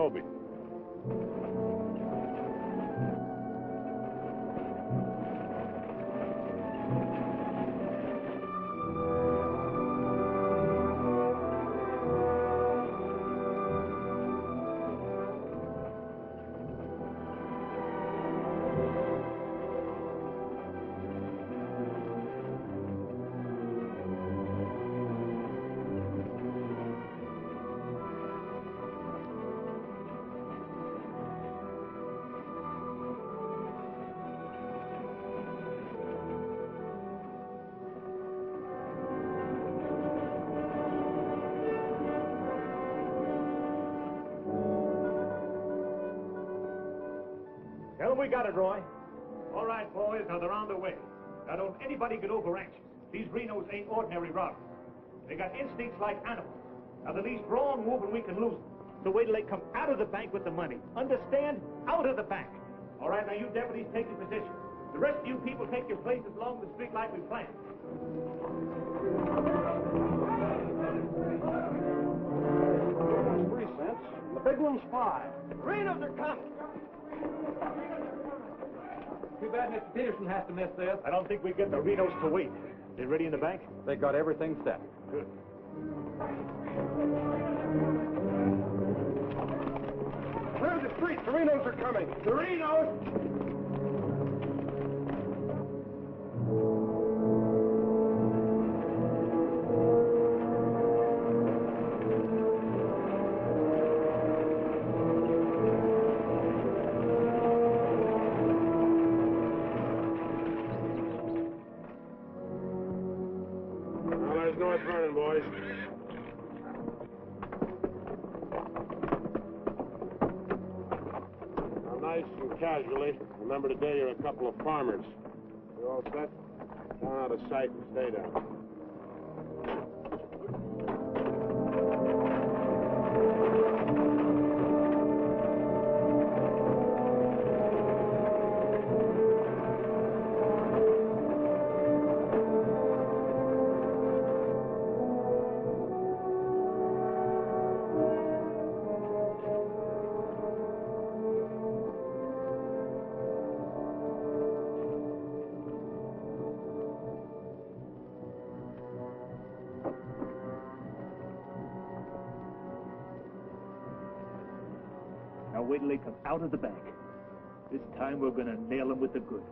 Toby. Tell them we got it, Roy. All right, boys, now they're on the way. Now don't anybody get over anxious. These Renos ain't ordinary robbers. They got instincts like animals. Now the least wrong move and we can lose them. So wait till they come out of the bank with the money. Understand? Out of the bank. All right, now you deputies take your position. The rest of you people take your places along the street like we planned. 3 cents. The big one's 5. Renos are coming. Too bad Mr. Peterson has to miss this. I don't think we get the Renos to wait. They ready in the bank? They got everything set. Good. Clear the street. The Renos are coming. The Renos! North running, boys. Now, nice and casually, remember today you're a couple of farmers. You all set? Down out of sight and stay down. Now wait till they come out of the bank. This time we're gonna nail them with the goods.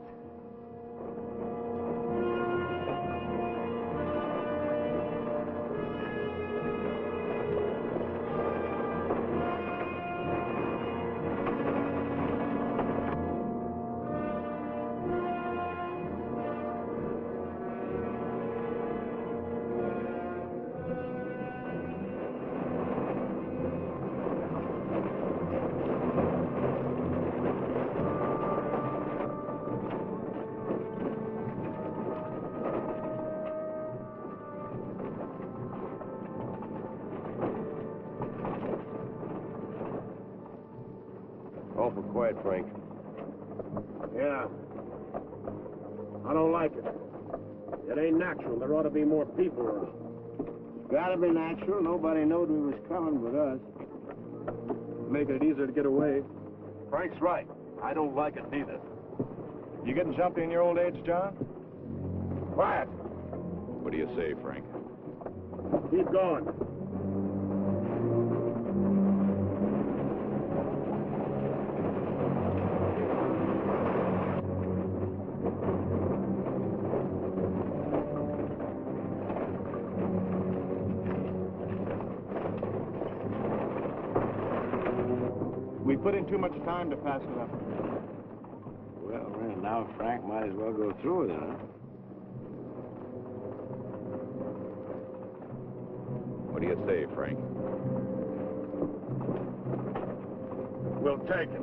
Awful quiet, Frank. Yeah. I don't like it. It ain't natural. There ought to be more people around. It's gotta be natural. Nobody knowed we was coming but us. Making it easier to get away. Frank's right. I don't like it neither. You getting jumpy in your old age, John? Quiet. What do you say, Frank? Keep going. We put in too much time to pass it up. Well, now Frank might as well go through with it, huh? What do you say, Frank? We'll take it.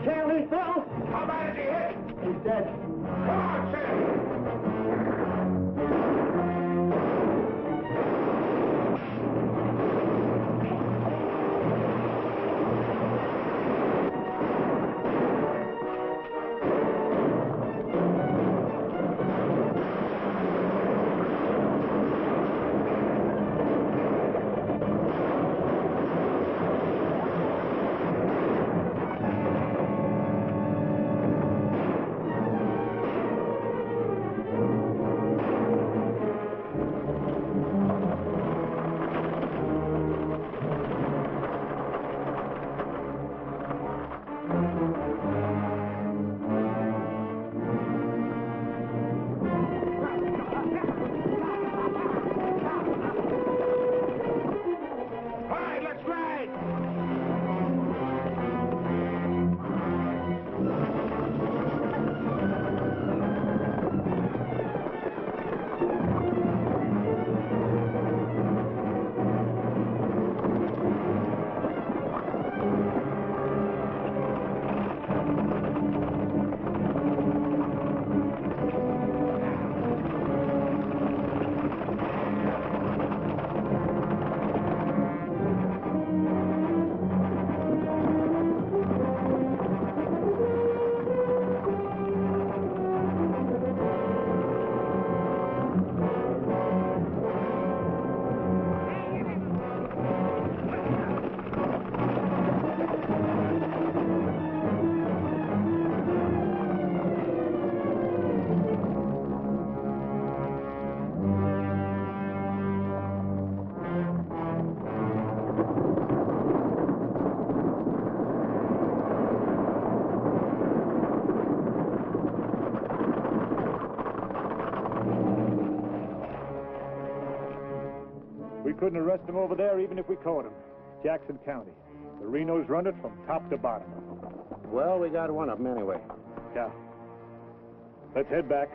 killed him, Bill? How bad is he hit? He's dead. Come on, Sam. We couldn't arrest him over there even if we caught him. Jackson County. The Renos run it from top to bottom. Well, we got one of them anyway. Yeah. Let's head back.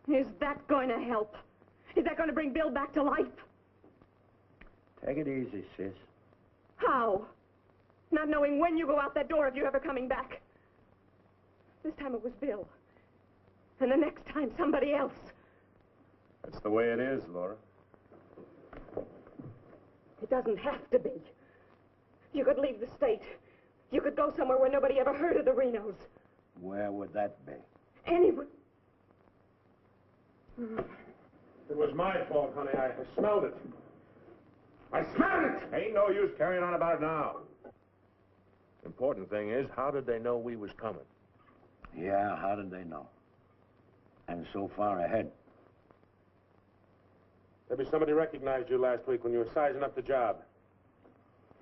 Is that going to help? Is that going to bring Bill back to life? Take it easy, sis. How? Not knowing when you go out that door if you're ever coming back. This time it was Bill. And the next time, somebody else. That's the way it is, Laura. It doesn't have to be. You could leave the state. You could go somewhere where nobody ever heard of the Renos. Where would that be? Anywhere. It was my fault, honey. I smelled it. I smelled it! Ain't no use carrying on about it now. Important thing is, how did they know we was coming? Yeah, how did they know? And so far ahead. Maybe somebody recognized you last week when you were sizing up the job.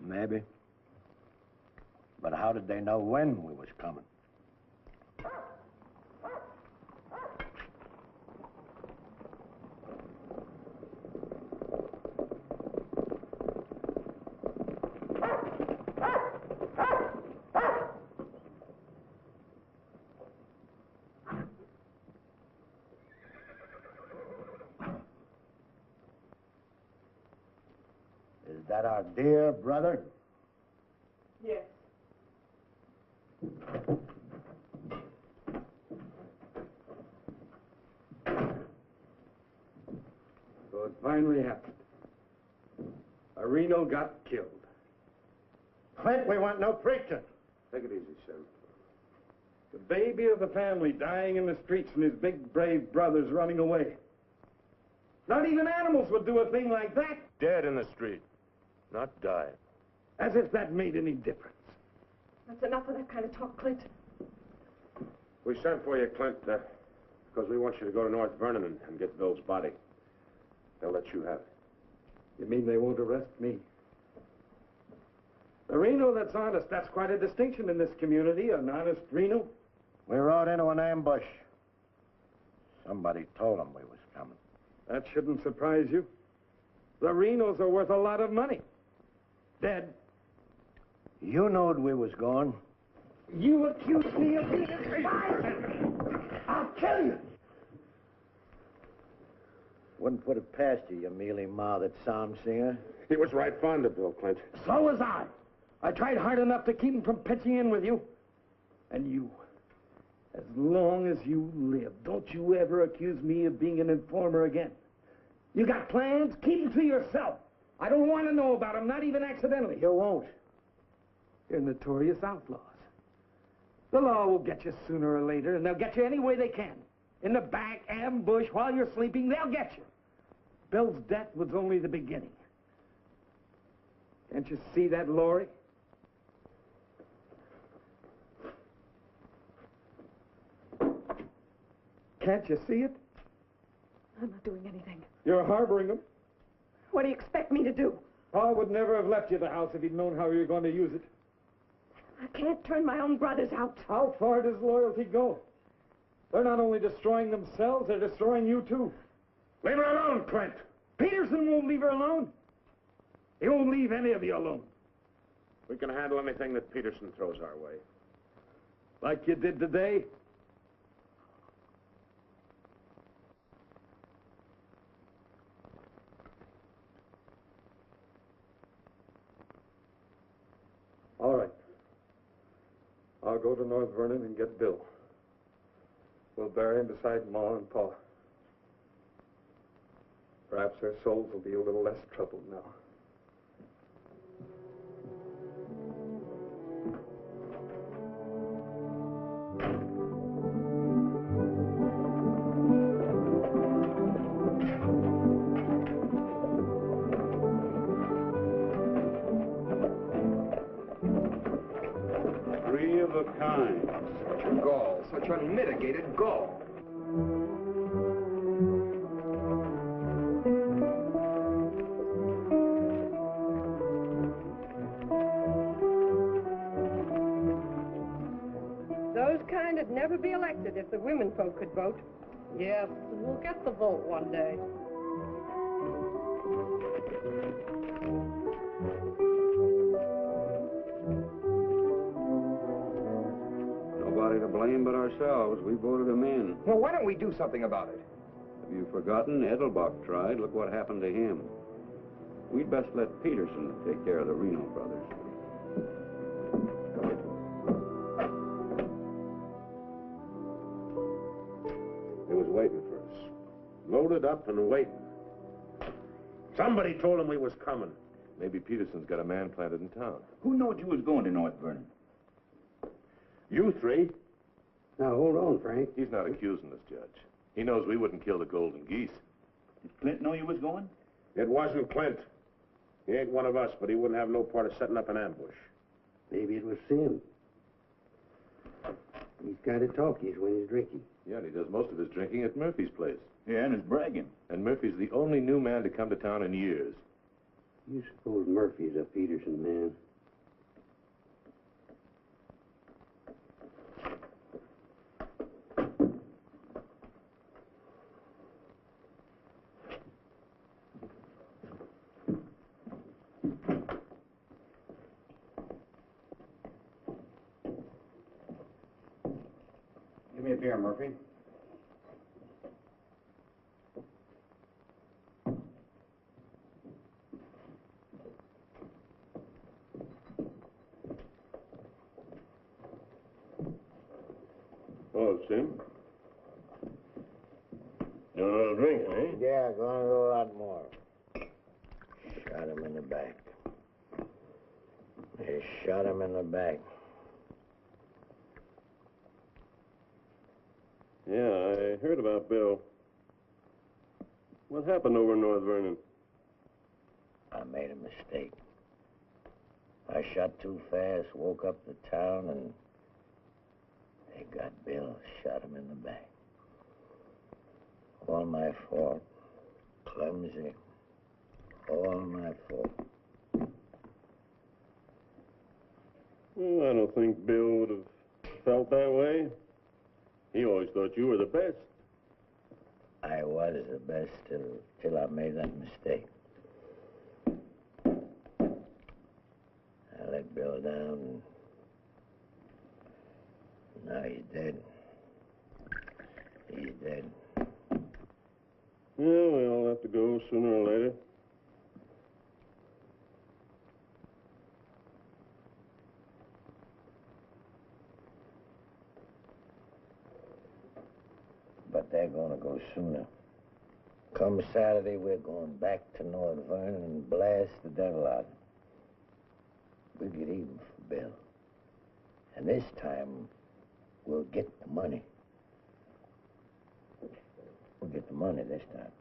Maybe. But how did they know when we was coming? Is that our dear brother? Yes. So it finally happened. A Reno got killed. Clint, we want no preaching. Take it easy, Sam. The baby of the family dying in the streets and his big, brave brothers running away. Not even animals would do a thing like that. Dead in the street, not died. As if that made any difference. That's enough of that kind of talk, Clint. We sent for you, Clint, because we want you to go to North Vernon and get Bill's body. They'll let you have it. You mean they won't arrest me? A Reno that's honest, that's quite a distinction in this community, an honest Reno. We rode into an ambush. Somebody told them we was coming. That shouldn't surprise you. The Renos are worth a lot of money. Dead. You knowed we was going. You accuse me of being a spy. I'll kill you. Wouldn't put it past you, you mealy-mouthed psalm singer. He was right fond of Bill, Clint. So was I. I tried hard enough to keep him from pitching in with you. And you, as long as you live, don't you ever accuse me of being an informer again. You got plans? Keep them to yourself. I don't want to know about them, not even accidentally. You won't. You're notorious outlaws. The law will get you sooner or later, and they'll get you any way they can. In the back, ambush, while you're sleeping, they'll get you. Bill's death was only the beginning. Can't you see that, Laurie? Can't you see it? I'm not doing anything. You're harboring them. What do you expect me to do? Pa would never have left you the house if he'd known how you were going to use it. I can't turn my own brothers out. How far does loyalty go? They're not only destroying themselves, they're destroying you, too. Leave her alone, Clint. Peterson won't leave her alone. He won't leave any of you alone. We can handle anything that Peterson throws our way. Like you did today. All right. I'll go to North Vernon and get Bill. We'll bury him beside Ma and Pa. Perhaps their souls will be a little less troubled now. Three of a kind. Such gall, such unmitigated gall. Those kind would never be elected if the women folk could vote. Yes, we'll get the vote one day. Nobody to blame but ourselves. We voted him in. Well, why don't we do something about it? Have you forgotten? Edelbach tried. Look what happened to him. We'd best let Peterson take care of the Reno brothers. He was waiting for us. Loaded up and waiting. Somebody told him we was coming. Maybe Peterson's got a man planted in town. Who knowed you was going to North Vernon? You three. Now, hold on, Frank. He's not accusing us, Judge. He knows we wouldn't kill the golden geese. Did Clint know you was going? It wasn't Clint. He ain't one of us, but he wouldn't have no part of setting up an ambush. Maybe it was Sim. He's kind of talkies when he's drinking. Yeah, and he does most of his drinking at Murphy's place. Yeah, and is bragging. And Murphy's the only new man to come to town in years. You suppose Murphy's a Peterson man? Give me a beer, Murphy. Oh, Sim. You want a little drink, eh? Yeah, gonna do a lot more. Shot him in the back. They shot him in the back. I heard about Bill. What happened over in North Vernon? I made a mistake. I shot too fast, woke up the town, and they got Bill, shot him in the back. All my fault. Clumsy. All my fault. Well, I don't think Bill would have felt that way. He always thought you were the best. I was the best till I made that mistake. I let Bill down, and now he's dead. He's dead. Yeah, we all have to go sooner or later. But they're gonna go sooner. Come Saturday, we're going back to North Vernon and blast the devil out. We'll get even for Bill. And this time, we'll get the money. We'll get the money this time.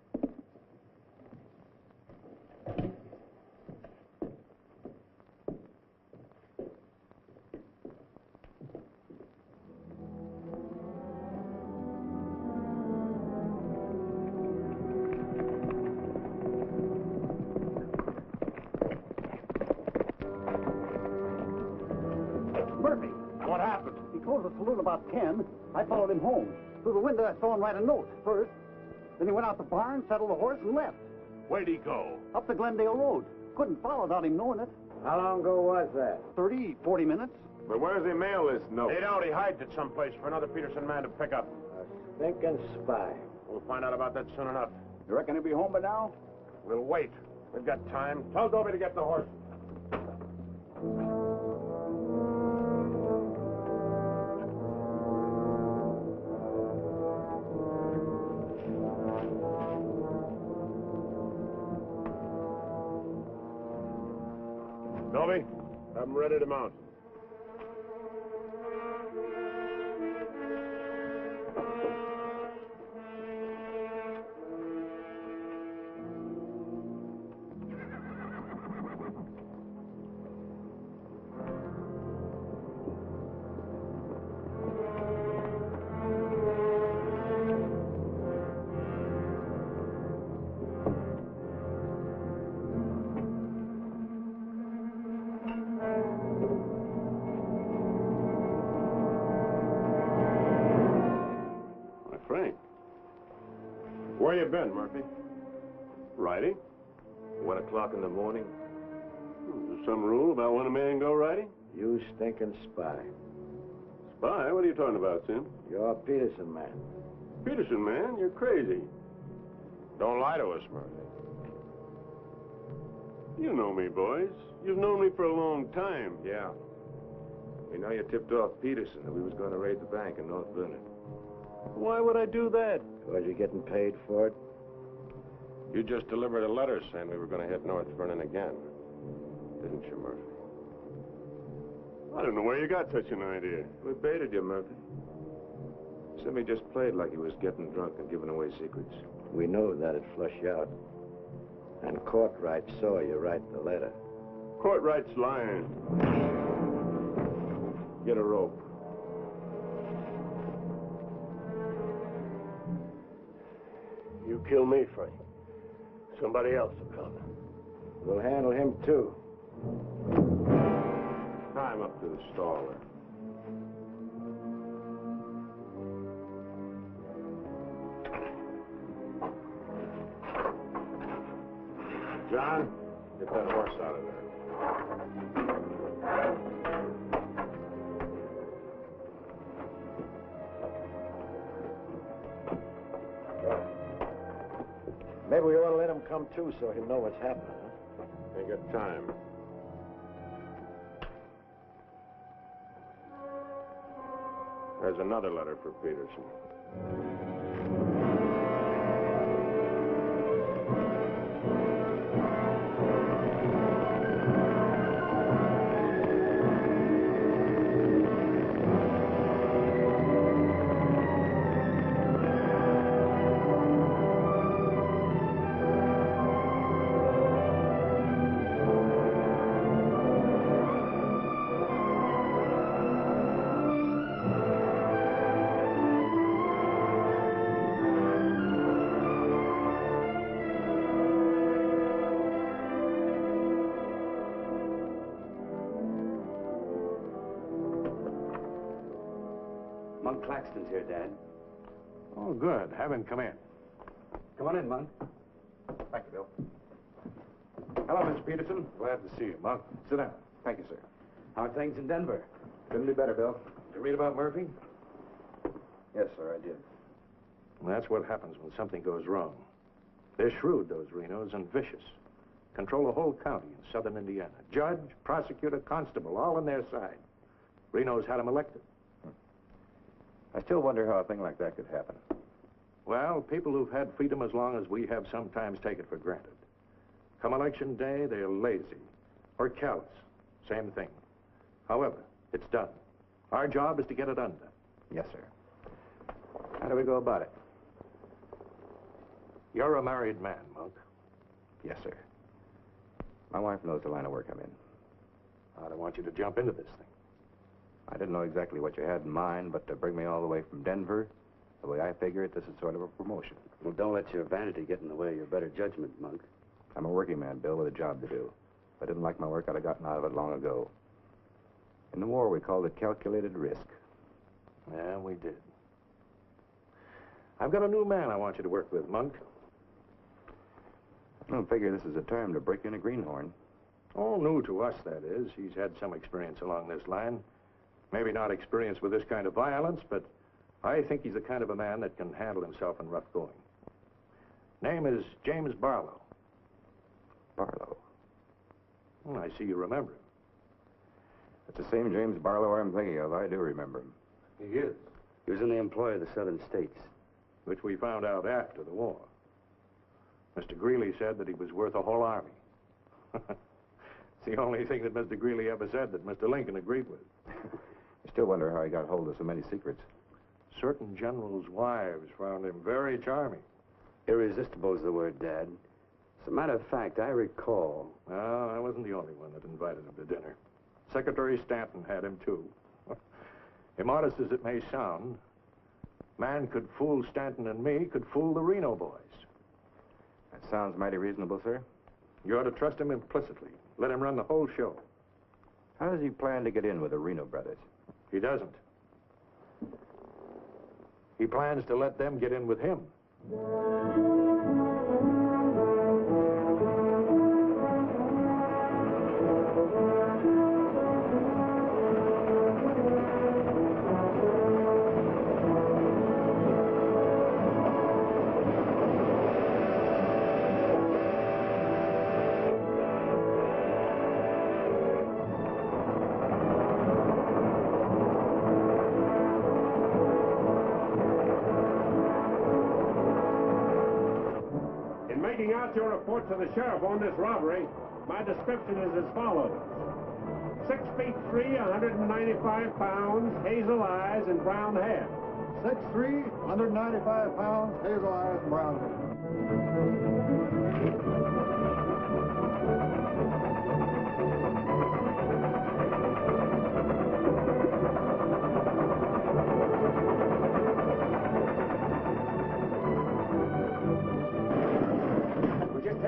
Murphy. What happened? He closed the saloon about 10. I followed him home. Through the window, I saw him write a note first. Then he went out the barn, saddled the horse, and left. Where'd he go? Up the Glendale Road. Couldn't follow without him knowing it. How long ago was that? 30, 40 minutes. But where's he mail this note? They don't. He hides it someplace for another Peterson man to pick up. A stinking spy. We'll find out about that soon enough. You reckon he'll be home by now? We'll wait. We've got time. Tell Dobie to get the horse. Dobie, have him ready to mount. Frank. Where you been, Murphy? Riding? 1 o'clock in the morning. Is there some rule about when a man go riding? You stinking spy. Spy? What are you talking about, Sim? You're a Peterson man. Peterson, man, you're crazy. Don't lie to us, Murphy. You know me, boys. You've known me for a long time. Yeah. We know you tipped off Peterson that we was going to raid the bank in North Vernon. Why would I do that? Because you're getting paid for it. You just delivered a letter saying we were going to hit North Vernon again. Didn't you, Murphy? I don't know where you got such an idea. We baited you, Murphy. Simmy just played like he was getting drunk and giving away secrets. We know that'd flush you out. And Courtright saw you write the letter. Courtright's lying. Get a rope. You kill me, Frank. Somebody else will come. We'll handle him, too. Tie him up to the stall there. John, get that horse out of there. Maybe we ought to let him come, too, so he'll know what's happening, huh? Ain't got time. There's another letter for Peterson. Claxton's here, Dad. Oh, good. Have him come in. Come on in, Monk. Thank you, Bill. Hello, Mr. Peterson. Glad to see you, Monk. Sit down. Thank you, sir. How are things in Denver? Couldn't be better, Bill. Did you read about Murphy? Yes, sir, I did. Well, that's what happens when something goes wrong. They're shrewd, those Renos, and vicious. Control the whole county in southern Indiana. Judge, prosecutor, constable, all on their side. Renos had him elected. I still wonder how a thing like that could happen. Well, people who've had freedom as long as we have sometimes take it for granted. Come election day, they're lazy or callous. Same thing. However, it's done. Our job is to get it undone. Yes, sir. How do we go about it? You're a married man, Monk. Yes, sir. My wife knows the line of work I'm in. I don't want you to jump into this thing. I didn't know exactly what you had in mind, but to bring me all the way from Denver, the way I figure it, this is sort of a promotion. Well, don't let your vanity get in the way of your better judgment, Monk. I'm a working man, Bill, with a job to do. If I didn't like my work, I'd have gotten out of it long ago. In the war, we called it calculated risk. Yeah, we did. I've got a new man I want you to work with, Monk. I don't figure this is a time to break in a greenhorn. All new to us, that is. He's had some experience along this line. Maybe not experience with this kind of violence, but I think he's the kind of a man that can handle himself in rough going. Name is James Barlow. Barlow? Well, I see you remember him. It's the same James Barlow I'm thinking of. I do remember him. He is. He was in the employ of the southern states. Which we found out after the war. Mr. Greeley said that he was worth a whole army. It's the only thing that Mr. Greeley ever said that Mr. Lincoln agreed with. I still wonder how he got hold of so many secrets. Certain generals' wives found him very charming. Irresistible is the word, Dad. As a matter of fact, I recall... No, I wasn't the only one that invited him to dinner. Secretary Stanton had him, too. Immodest as it may sound, man could fool Stanton and me, could fool the Reno boys. That sounds mighty reasonable, sir. You ought to trust him implicitly. Let him run the whole show. How does he plan to get in with the Reno brothers? He doesn't. He plans to let them get in with him. Your report to the sheriff on this robbery, my description is as follows. 6 feet 3, 195 pounds, hazel eyes, and brown hair. 6'3", 195 pounds, hazel eyes, and brown hair.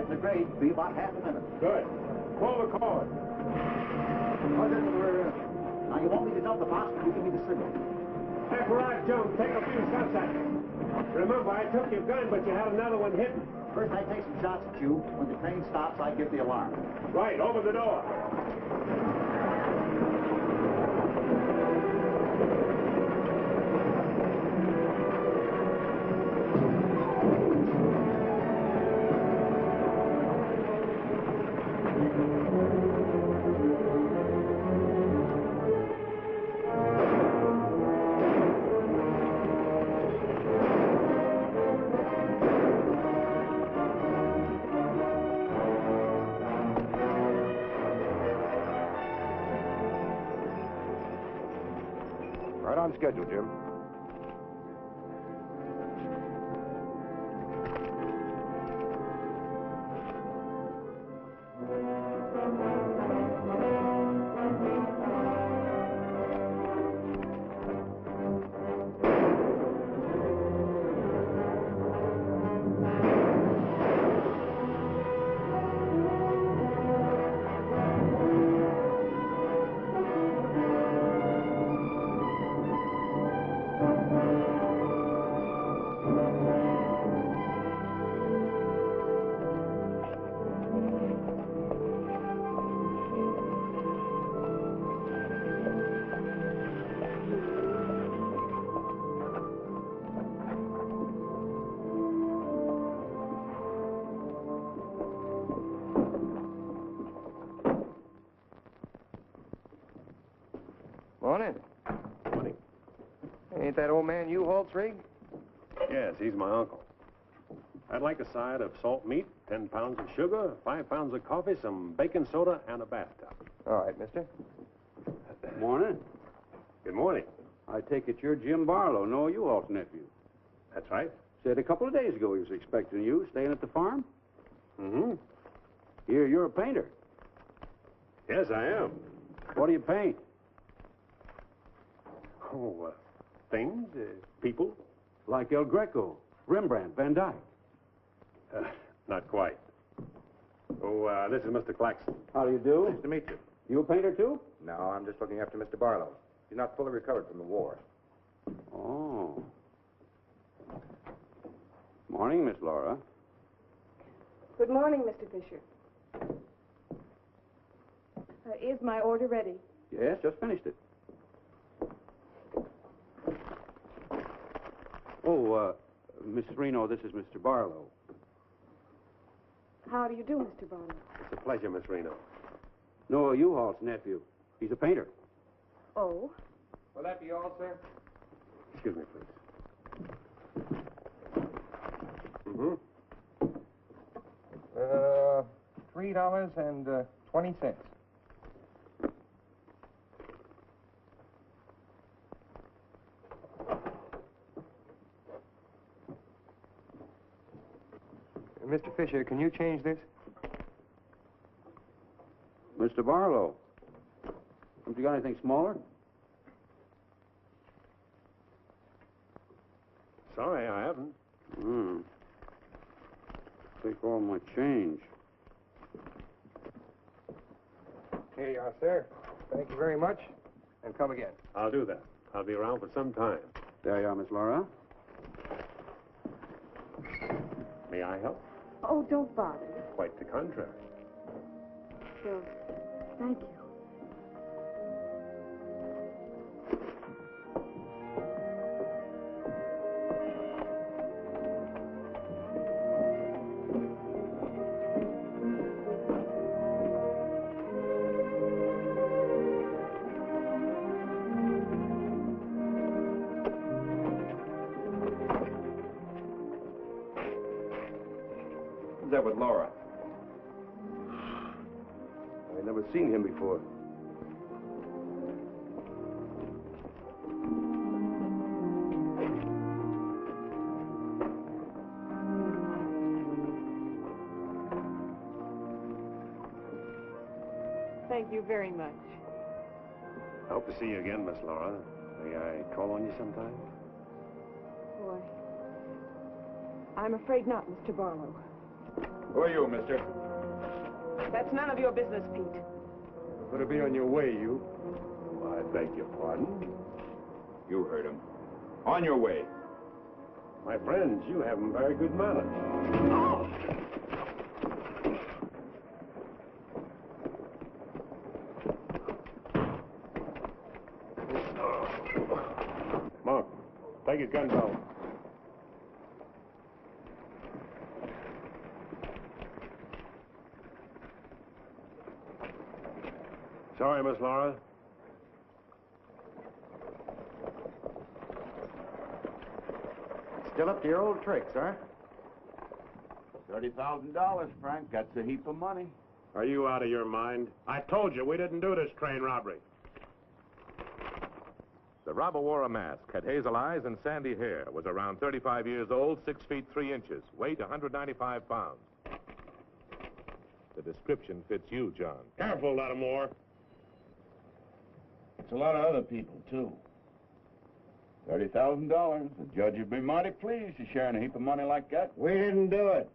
The grade will be about half a minute. Good. Pull the cord. Plug into the rear end. Now, you want me to dump the box, you give me the signal. After Rod Jones, take a few shots at me. Remember, I took your gun, but you had another one hidden. First, I take some shots at you. When the train stops, I give the alarm. Right, open the door. Right on schedule, Jim. that old man U-Haul's rig? Yes, he's my uncle. I'd like a side of salt meat, 10 pounds of sugar, 5 pounds of coffee, some baking soda, and a bathtub. All right, mister. Morning. Good morning. I take it you're Jim Barlow, Noe U-Haul's nephew. That's right. Said a couple of days ago he was expecting you, staying at the farm. Mm-hmm. Here, you're a painter. Yes, I am. What do you paint? Oh, things, people. Like El Greco, Rembrandt, Van Dyke. Not quite. Oh, this is Mr. Claxton. How do you do? Nice to meet you. You a painter, too? No, I'm just looking after Mr. Barlow. He's not fully recovered from the war. Oh. Morning, Miss Laura. Good morning, Mr. Fisher. Is my order ready? Yes, just finished it. Oh, Miss Reno, this is Mr. Barlow. How do you do, Mr. Barlow? It's a pleasure, Miss Reno. Noe U-Haul's nephew. He's a painter. Oh? Will that be all, sir? Excuse me, please. Mm-hmm. $3.20. Mr. Fisher, can you change this? Mr. Barlow. Haven't you got anything smaller? Sorry, I haven't. Take all my change. Here you are, sir. Thank you very much. And come again. I'll do that. I'll be around for some time. There you are, Miss Laura. May I help? Oh, don't bother. Quite the contrary. Well, thank you. Who's that with Laura? I've never seen him before. Thank you very much. I hope to see you again, Miss Laura. May I call on you sometime? Boy, I'm afraid not, Mr. Barlow. Who are you, mister? That's none of your business, Pete. Better be on your way, you. I beg your pardon. You heard him. On your way. My friends, you have very good manners. Monk, take his gun belt. Sorry, Miss Laura. Still up to your old tricks, huh? $30,000, Frank. That's a heap of money. Are you out of your mind? I told you we didn't do this train robbery. The robber wore a mask, had hazel eyes and sandy hair, was around 35 years old, 6 feet 3 inches, weight 195 pounds. The description fits you, John. Careful, Lattimore. It's a lot of other people, too. $30,000. The judge would be mighty pleased to sharing a heap of money like that. We didn't do it.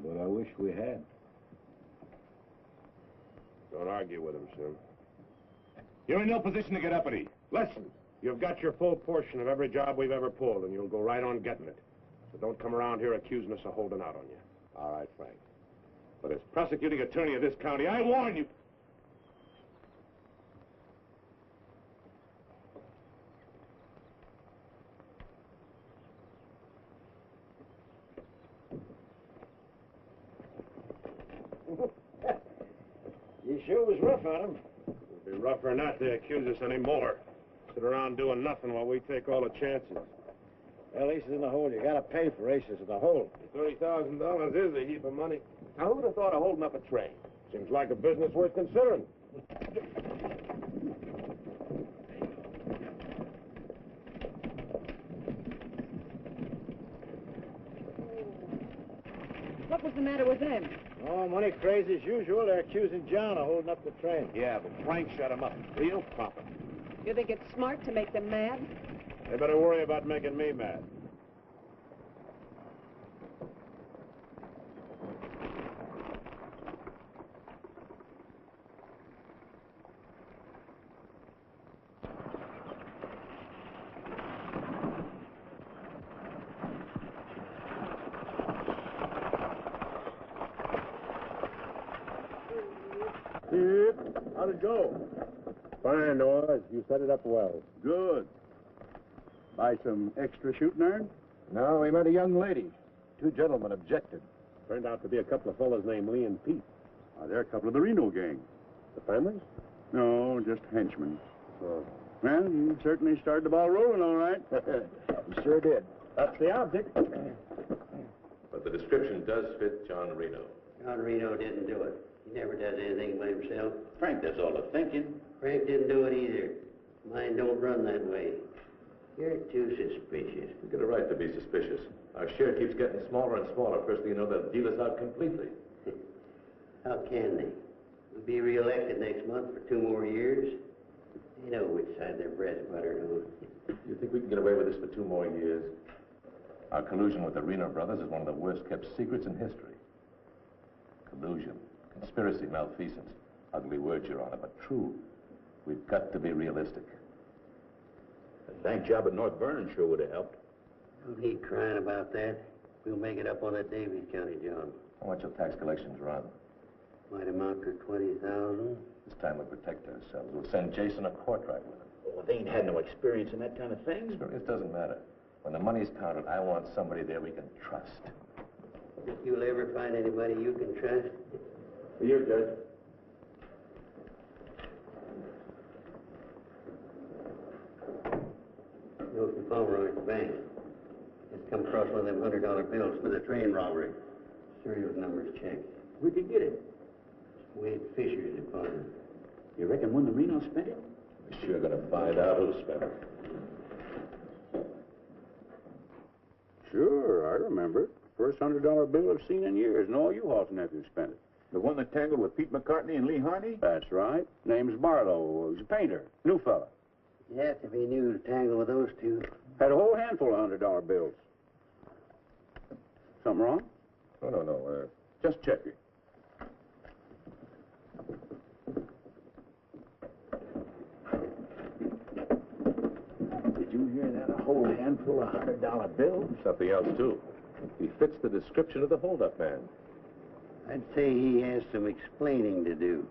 But I wish we had. Don't argue with him, Sim. You're in no position to get uppity. Listen, you've got your full portion of every job we've ever pulled, and you'll go right on getting it. So don't come around here accusing us of holding out on you. All right, Frank. But as prosecuting attorney of this county, I warn you. You sure was rough on him. It'd be rougher not to accuse us anymore. sit around doing nothing while we take all the chances. Well, aces in the hole. You gotta pay for aces in the hole. $30,000 is a heap of money. Now, who'd have thought of holding up a train? Seems like a business worth considering. What was the matter with them? Oh, money crazy as usual. They're accusing John of holding up the train. Yeah, but Frank shut him up. Real proper. You think it's smart to make them mad? They better worry about making me mad. How'd it go? Fine, Noah. You set it up well. Good. Buy some extra shooting iron? No, we met a young lady. Two gentlemen objected. Turned out to be a couple of fellas named Lee and Pete. They're a couple of the Reno gang. The families? No, just henchmen. Well, you certainly started the ball rolling, all right. You sure did. That's the object. But the description does fit John Reno. John Reno didn't do it. He never does anything by himself. Frank does all the thinking. Frank didn't do it either. Mine don't run that way. You're too suspicious. You get a right to be suspicious. Our share keeps getting smaller and smaller. First thing you know, they'll deal us out completely. How can they? We'll be re-elected next month for 2 more years. They know which side their bread's buttered on. You think we can get away with this for 2 more years? Our collusion with the Reno brothers is one of the worst-kept secrets in history. Collusion, conspiracy, malfeasance. Ugly words, Your Honor, but true. We've got to be realistic. The bank job at North Vernon sure would have helped. Don't need crying about that. We'll make it up on that Davies County job. How much will tax collections run? Might amount to 20,000. This time we'll protect ourselves. We'll send Jason a Courtright with him. Oh, they ain't had no experience in that kind of thing. Experience doesn't matter. When the money's counted, I want somebody there we can trust. Think you'll ever find anybody you can trust? For you, Judge. Knows the Palmer at the bank. Just come across one of them $100 bills for the train robbery. Serial numbers checked. Where'd you get it? Wade Fisher's department. You reckon one of the Reno spent it? We're sure gonna find out who spent it. Sure, I remember it. First $100 bill I've seen in years, and all you Hall's nephews spent it. The one that tangled with Pete McCartney and Lee Harney? That's right. Name's Barlow. He's a painter. New fella. You have to be new to tangle with those two. Had a whole handful of $100 bills. Something wrong? No. Just checking. Did you hear that? A whole handful of $100 bills? Something else, too. He fits the description of the holdup man. I'd say he has some explaining to do.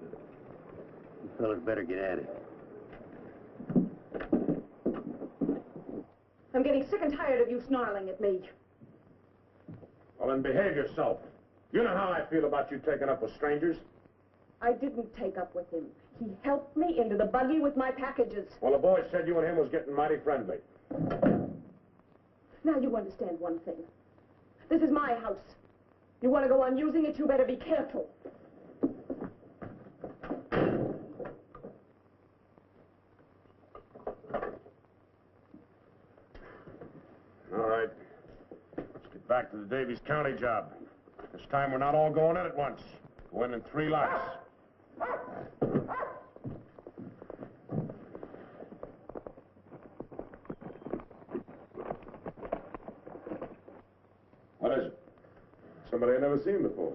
You fellas better get at it. I'm getting sick and tired of you snarling at me. Well, then behave yourself. You know how I feel about you taking up with strangers. I didn't take up with him. He helped me into the buggy with my packages. Well, the boy said you and him was getting mighty friendly. Now you understand one thing. This is my house. You want to go on using it, you better be careful. All right. Let's get back to the Davies County job. This time we're not all going in at once. Go in 3 lots. What is it? Somebody I've never seen before.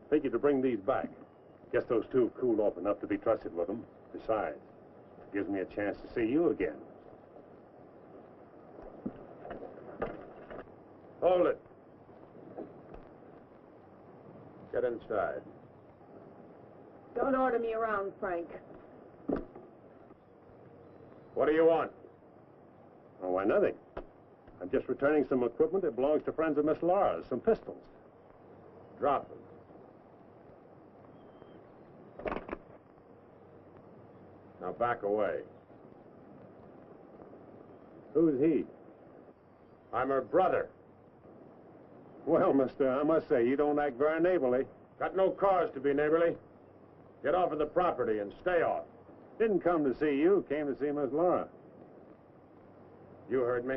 Figured to bring these back. Guess those two have cooled off enough to be trusted with them. Besides, it gives me a chance to see you again. Hold it. Get inside. Don't order me around, Frank. What do you want? Oh, why, nothing. I'm just returning some equipment that belongs to friends of Miss Laura's, some pistols. Drop them. Now back away. Who's he? I'm her brother. Well, mister, I must say, you don't act very neighborly. Got no cause to be neighborly. Get off of the property and stay off. Didn't come to see you, came to see Miss Laura. You heard me.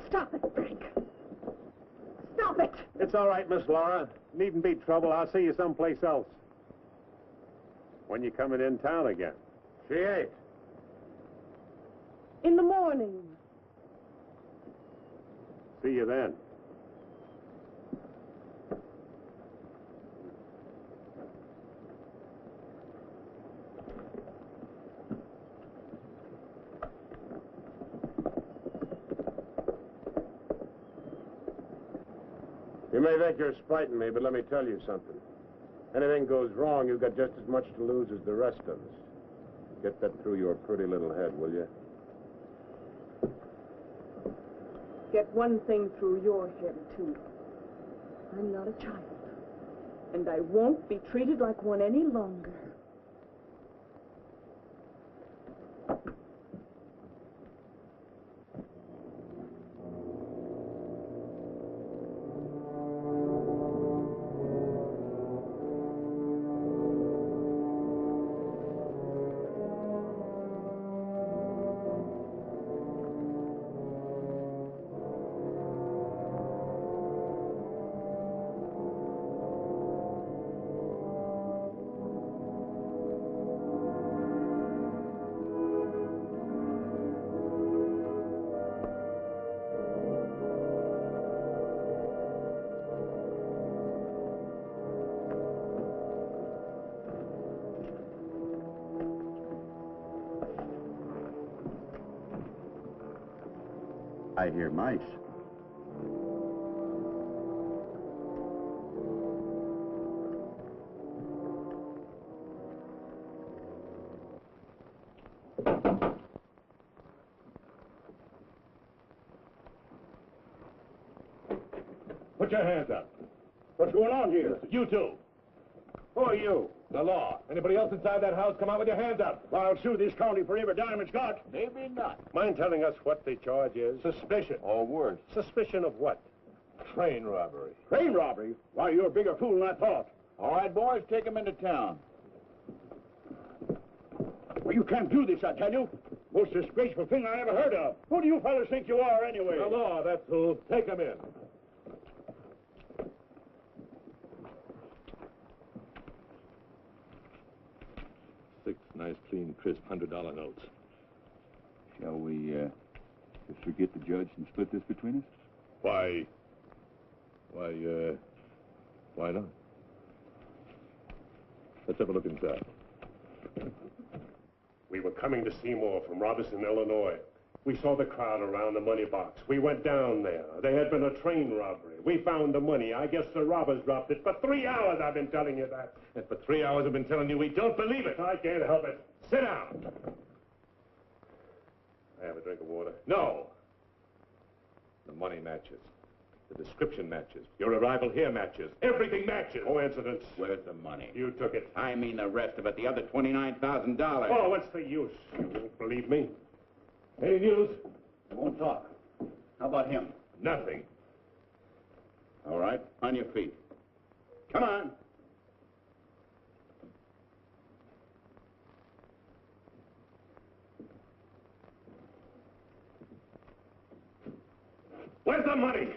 Stop it, Frank. Stop it. It's all right, Miss Laura. Needn't be trouble. I'll see you someplace else. When you coming in town again? She ain't. In the morning. See you then. You may think you're spiting me, but let me tell you something. Anything goes wrong, you've got just as much to lose as the rest of us. Get that through your pretty little head, will you? Get one thing through your head, too. I'm not a child. And I won't be treated like one any longer. I hear mice. Put your hands up. What's going on here? You two. Who are you? The law. Anybody else inside that house, come out with your hands up. I'll sue this county for every dime it's got. Maybe not. Mind telling us what the charge is? Suspicion. Or worse. Suspicion of what? Train robbery. Train robbery? Why, you're a bigger fool than I thought. All right, boys, take him into town. Well, you can't do this, I tell you. Most disgraceful thing I ever heard of. Who do you fellas think you are, anyway? The law, that's who. Take him in. Six nice, clean, crisp $100 notes. Shall we, just forget the judge and split this between us? Why not? Let's have a look inside. We were coming to Seymour from Robertson, Illinois. We saw the crowd around the money box. We went down there. There had been a train robbery. We found the money. I guess the robbers dropped it. For 3 hours I've been telling you that. And for 3 hours I've been telling you we don't believe it. I can't help it. Sit down. I have a drink of water. No. The money matches. The description matches. Your arrival here matches. Everything matches. Coincidence. Where's the money? You took it. I mean the rest of it, the other $29,000. Oh, what's the use? You won't believe me. Any news? I won't talk. How about him? Nothing. All right, on your feet. Come on. Where's the money?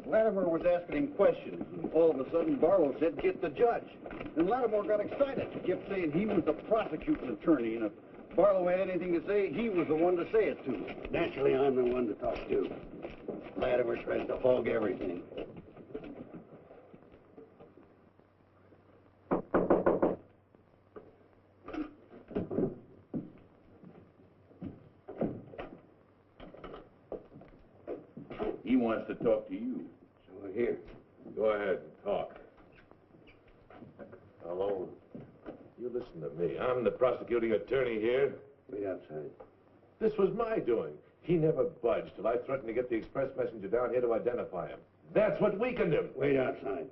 Latimer was asking him questions, and all of a sudden Barlow said, "Get the judge." And Latimer got excited. He kept saying he was the prosecuting attorney, and if Barlow had anything to say, he was the one to say it to. Naturally, I'm the one to talk to. Latimer tries to hog everything. He wants to talk to you. So we're here. Go ahead and talk. Alone. You listen to me. I'm the prosecuting attorney here. Wait outside. This was my doing. He never budged till I threatened to get the express messenger down here to identify him. That's what weakened him. Wait outside.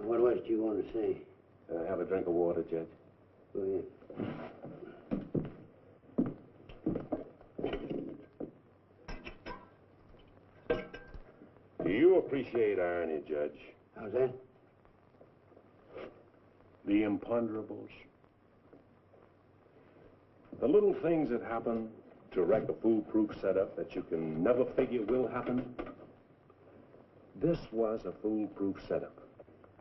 What was it you want to say? Have a drink of water, Judge. Go ahead. Do you appreciate irony, Judge? How's that? The imponderables. The little things that happen to wreck a foolproof setup that you can never figure will happen. This was a foolproof setup.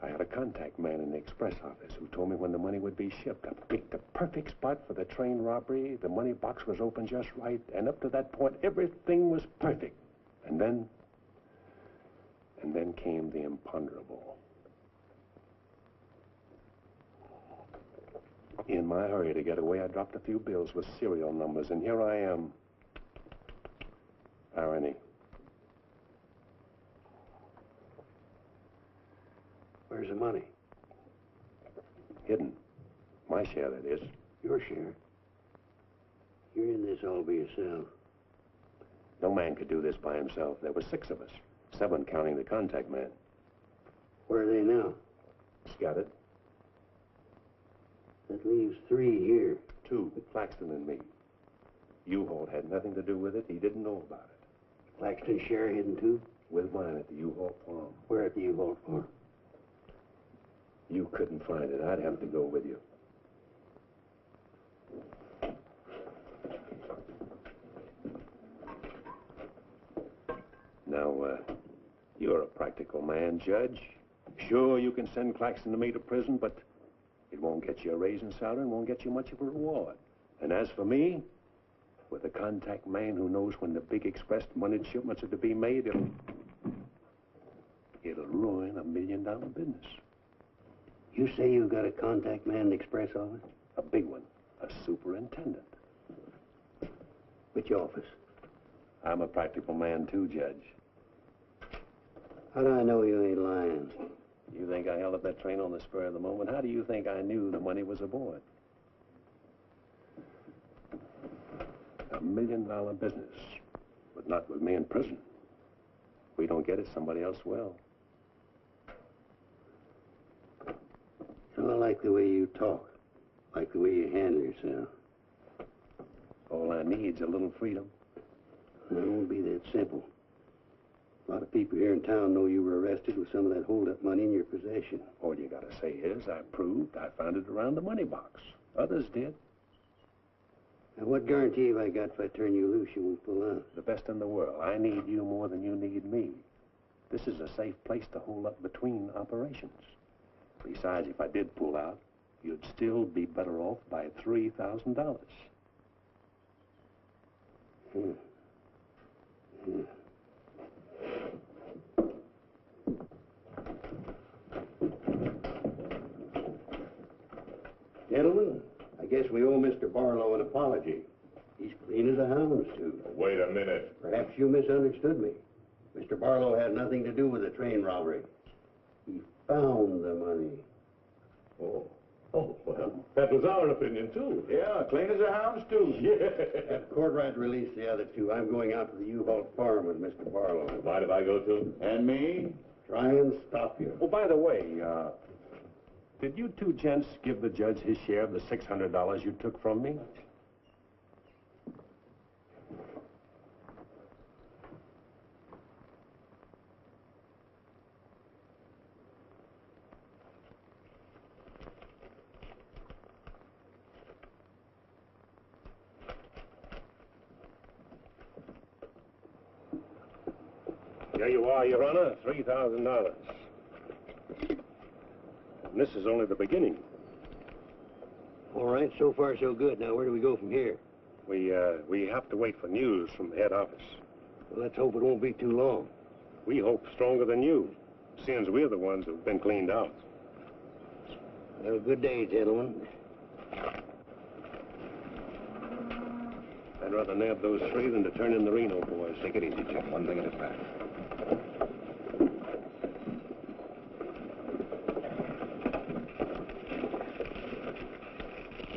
I had a contact man in the express office who told me when the money would be shipped. I picked the perfect spot for the train robbery. The money box was open just right, and up to that point, everything was perfect. And then came the imponderable. In my hurry to get away, I dropped a few bills with serial numbers, and here I am. Irony. Where's the money? Hidden. My share, that is. Your share. You're in this all by yourself. No man could do this by himself. There were 6 of us. 7 counting the contact man. Where are they now? Scattered. That leaves 3 here. 2, Claxton and me. U-Haul had nothing to do with it. He didn't know about it. Claxton's share hidden too? With mine at the U-Haul farm. Where at the U-Haul farm? You couldn't find it. I'd have to go with you. Now, you're a practical man, Judge. Sure, you can send Claxton and me to prison, but it won't get you a raise in salary and won't get you much of a reward. And as for me, with a contact man who knows when the big express moneyed shipments are to be made, it'll ruin $1 million business. You say you got a contact man in the express office? A big one. A superintendent. Which office? I'm a practical man, too, Judge. How do I know you ain't lying? You think I held up that train on the spur of the moment? How do you think I knew the money was aboard? $1 million business, but not with me in prison. If we don't get it, somebody else will. So I like the way you talk, like the way you handle yourself. All I need's a little freedom. It won't be that simple. A lot of people here in town know you were arrested with some of that hold-up money in your possession. All you gotta say is, I proved I found it around the money box. Others did. Now, what guarantee have I got if I turn you loose you won't pull out? The best in the world. I need you more than you need me. This is a safe place to hold up between operations. Besides, if I did pull out, you'd still be better off by $3,000. Gentlemen, I guess we owe Mr. Barlow an apology. He's clean as a hound's tooth. Wait a minute. Perhaps you misunderstood me. Mr. Barlow had nothing to do with the train robbery. He found the money. Oh, well, that was our opinion, too. Yeah, clean as a hound's tooth. Have Courtright release the other 2. I'm going out to the U-Haul farm with Mr. Barlow. Mind if I go, too? And me? Try and stop you. Oh, by the way, did you 2 gents give the judge his share of the $600 you took from me? There you are, Your Honor, $3,000. And this is only the beginning. All right, so far so good. Now, where do we go from here? We have to wait for news from the head office. Well, let's hope it won't be too long. We hope stronger than you, since we're the ones who've been cleaned out. Well, good day, gentlemen. I'd rather nab those three than to turn in the Reno boys. Take it easy, Jim. One thing at a time.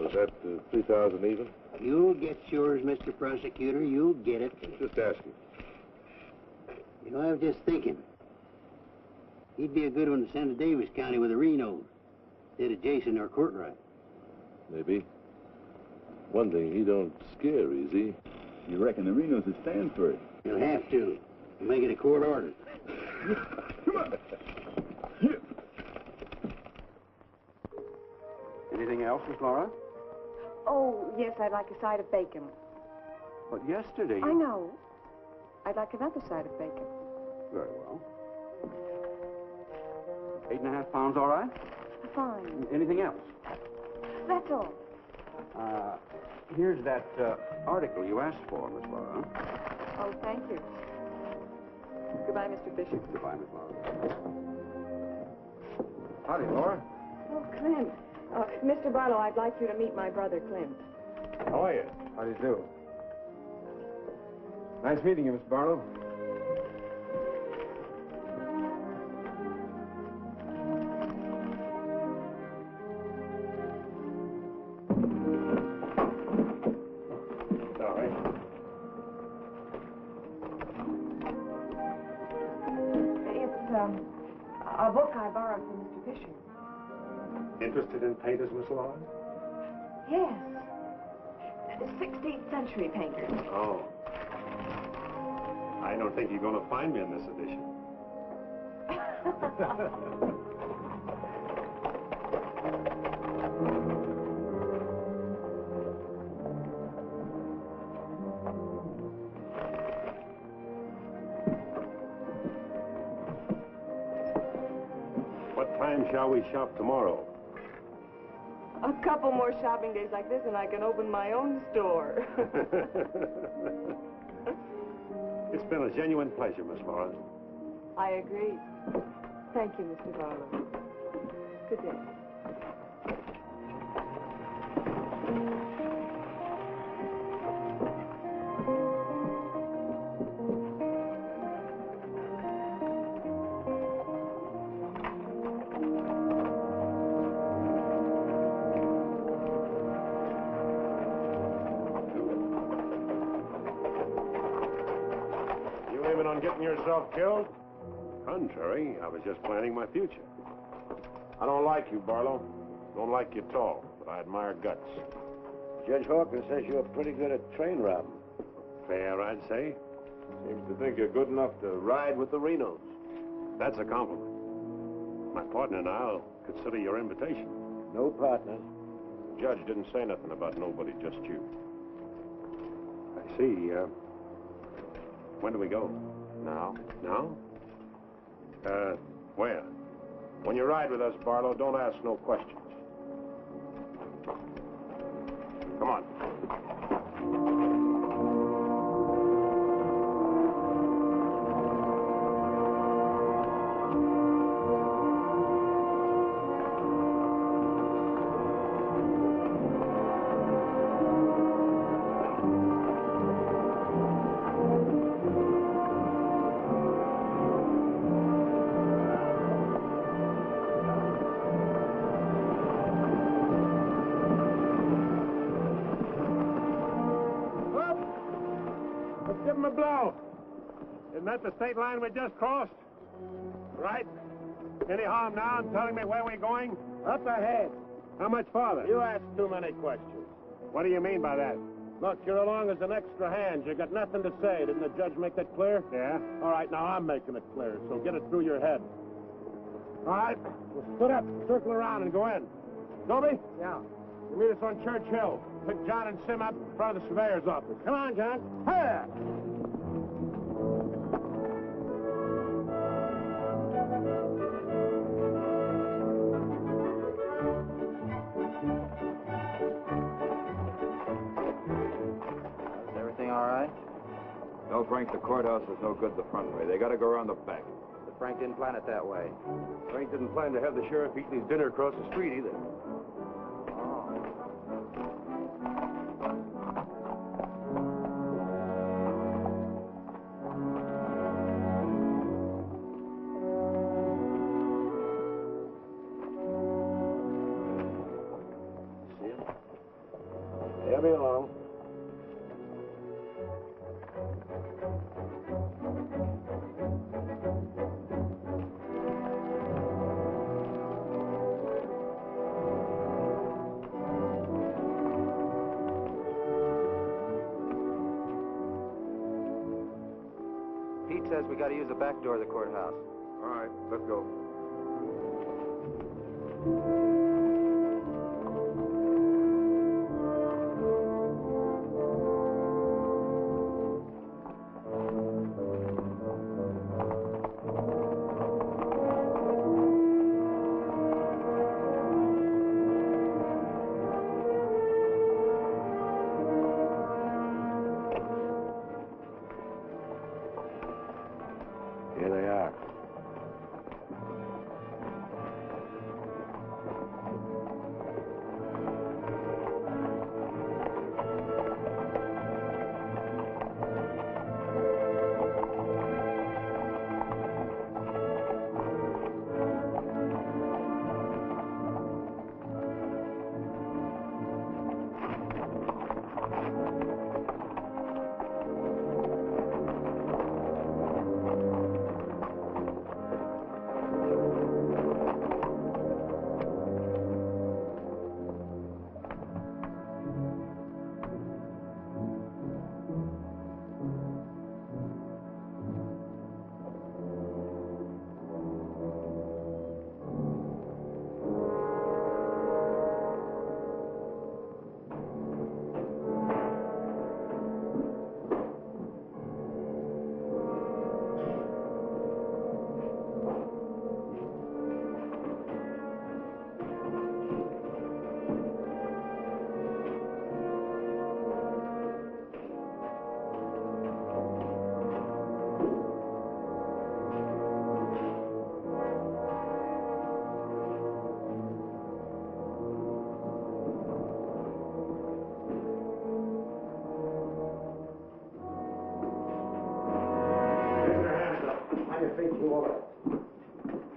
Was that 3,000 even? You'll get yours, Mr. Prosecutor. You'll get it. Just asking. You know, I was just thinking. He'd be a good one to send to Davis County with the Renos, instead of Jason or Courtright. Maybe. One thing, he don't scare easy. You reckon the Renos would stand for it? You'll have to. Make it a court order. Come on. Anything else, Miss Laura? Oh, yes, I'd like a side of bacon. But yesterday I know. I'd like another side of bacon. Very well. 8.5 pounds, all right? Fine. Anything else? That's all. Here's that article you asked for, Miss Laura. Oh, thank you. Goodbye, Mr. Fisher. Goodbye, Miss Laura. Howdy, Laura. Oh, Clint. Mr. Barlow, I'd like you to meet my brother, Clint. How are you? How do you do? Nice meeting you, Miss Barlow. Sorry. It's a book I borrowed from Mr. Fisher. Interested in painters, Miss Laura? Yes. 16th century painters. Oh. I don't think you're going to find me in this edition. What time shall we shop tomorrow? A couple more shopping days like this and I can open my own store. It's been a genuine pleasure, Miss Laura. I agree. Thank you, Mr. Barlow. Good day. On getting yourself killed? Contrary, I was just planning my future. I don't like you, Barlow. Don't like you at all, but I admire guts. Judge Hawkins says you're pretty good at train robbing. Fair, I'd say. Seems to think you're good enough to ride with the Renos. That's a compliment. My partner and I'll consider your invitation. No partners. The judge didn't say nothing about nobody, just you. I see. When do we go? Now? Now? Where? When you ride with us, Barlow, don't ask no questions. Come on. Give him a blow. Isn't that the state line we just crossed? Right? Any harm now in telling me where we're going? Up ahead. How much farther? You ask too many questions. What do you mean by that? Look, you're along as an extra hand. You got nothing to say. Didn't the judge make that clear? Yeah? All right, now I'm making it clear, so get it through your head. All right, we'll split up, circle around, and go in. Dobie? Yeah. You meet us on Church Hill. Pick John and Sim up in front of the surveyor's office. Come on, John. Hey! all right? No, Frank, the courthouse is no good the front way. They got to go around the back. But Frank didn't plan it that way. Frank didn't plan to have the sheriff eating his dinner across the street either. They'll be along. Pete says we got to use the back door of the courthouse. All right, let's go. Here they are.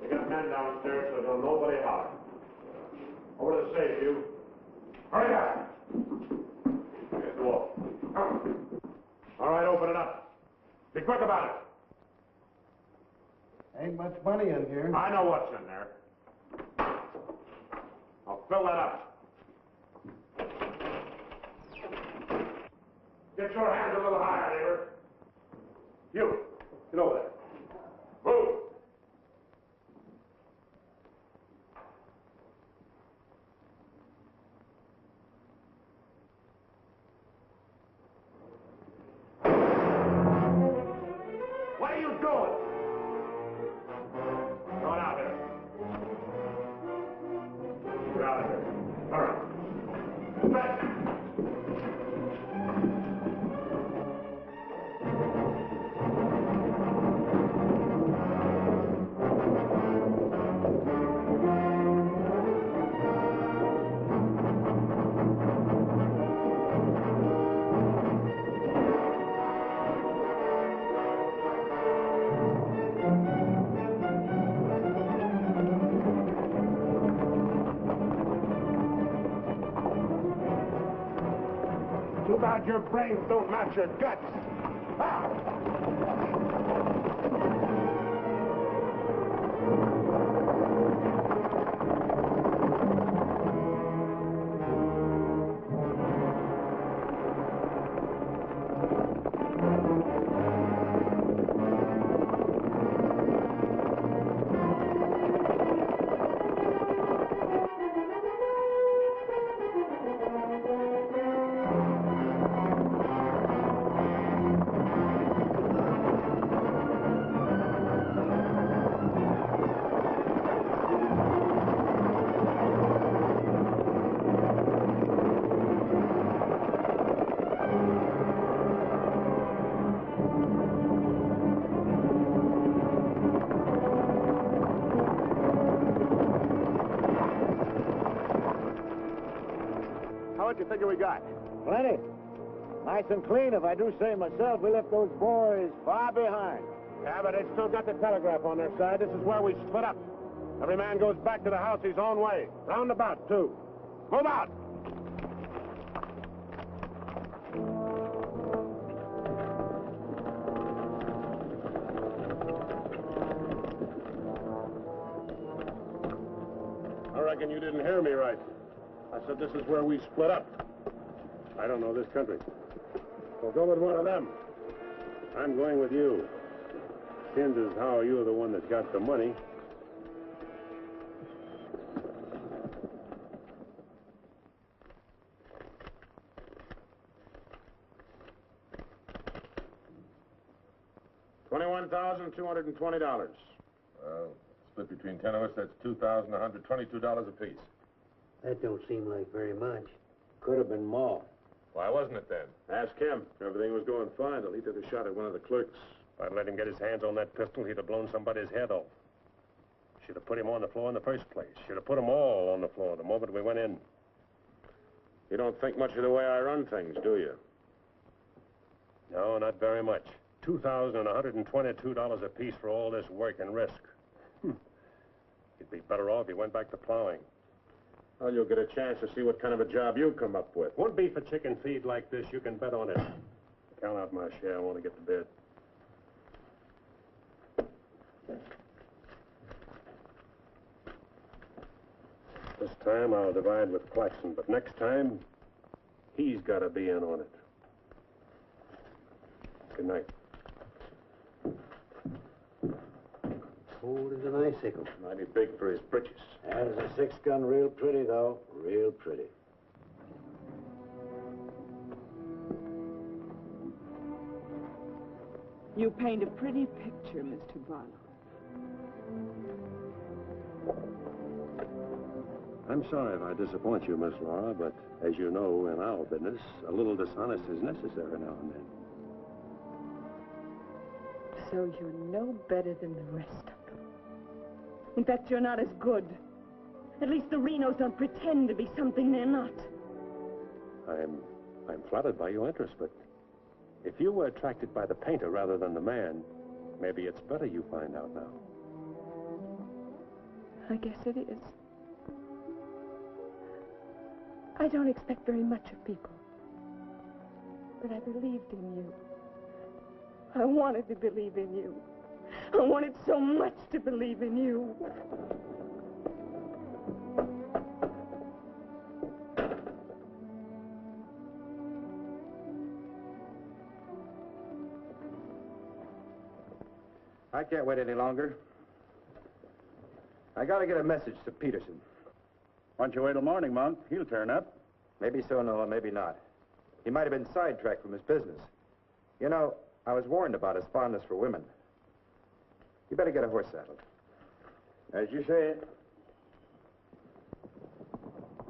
We got men downstairs, so don't nobody holler. Over to the safe, you. Hurry up! Here's the wall. Come. All right, open it up. Be quick about it. Ain't much money in here. I know what's in there. I'll fill that up. Get your hands a little higher, neighbor. You, get over there. Move! What are you doing? Going out there. Get out of here. Hurry. Back. Too bad your brains don't match your guts. you figure we got? Plenty. Nice and clean, if I do say myself. We left those boys far behind. Yeah, but they still got the telegraph on their side. This is where we split up. Every man goes back to the house his own way. Roundabout, too. Move out! I reckon you didn't hear me right. I said this is where we split up. I don't know this country. Well, go with one of them. I'm going with you. Seems as how you're the one that got the money. $21,220. Well, split between 10 of us, that's $2,122 apiece. That don't seem like very much. Could have been more. Why wasn't it then? Ask him. Everything was going fine till he took a shot at one of the clerks. If I'd let him get his hands on that pistol, he'd have blown somebody's head off. Should have put him on the floor in the first place. Should have put them all on the floor the moment we went in. You don't think much of the way I run things, do you? No, not very much. $2,122 apiece for all this work and risk. You'd be better off if you went back to plowing. Well, you'll get a chance to see what kind of a job you come up with. Won't be for chicken feed like this, you can bet on it. Count out my share. I want to get to bed. This time I'll divide with Claxon, but next time, he's got to be in on it. Good night. Cold as an icicle. Mighty big for his britches. That is a 6-gun, real pretty, though. Real pretty. You paint a pretty picture, Mr. Barlow. I'm sorry if I disappoint you, Miss Laura, but as you know, in our business, a little dishonest is necessary now and then. So you're no better than the rest of them. In fact, you're not as good. At least the Renos don't pretend to be something they're not. I'm flattered by your interest, but if you were attracted by the painter rather than the man, maybe it's better you find out now. I guess it is. I don't expect very much of people. But I believed in you. I wanted to believe in you. I wanted so much to believe in you. I can't wait any longer. I gotta get a message to Peterson. Why don't you wait till morning, Monk? He'll turn up. Maybe so, Noah, maybe not. He might have been sidetracked from his business. You know, I was warned about his fondness for women. You better get a horse saddled. As you say.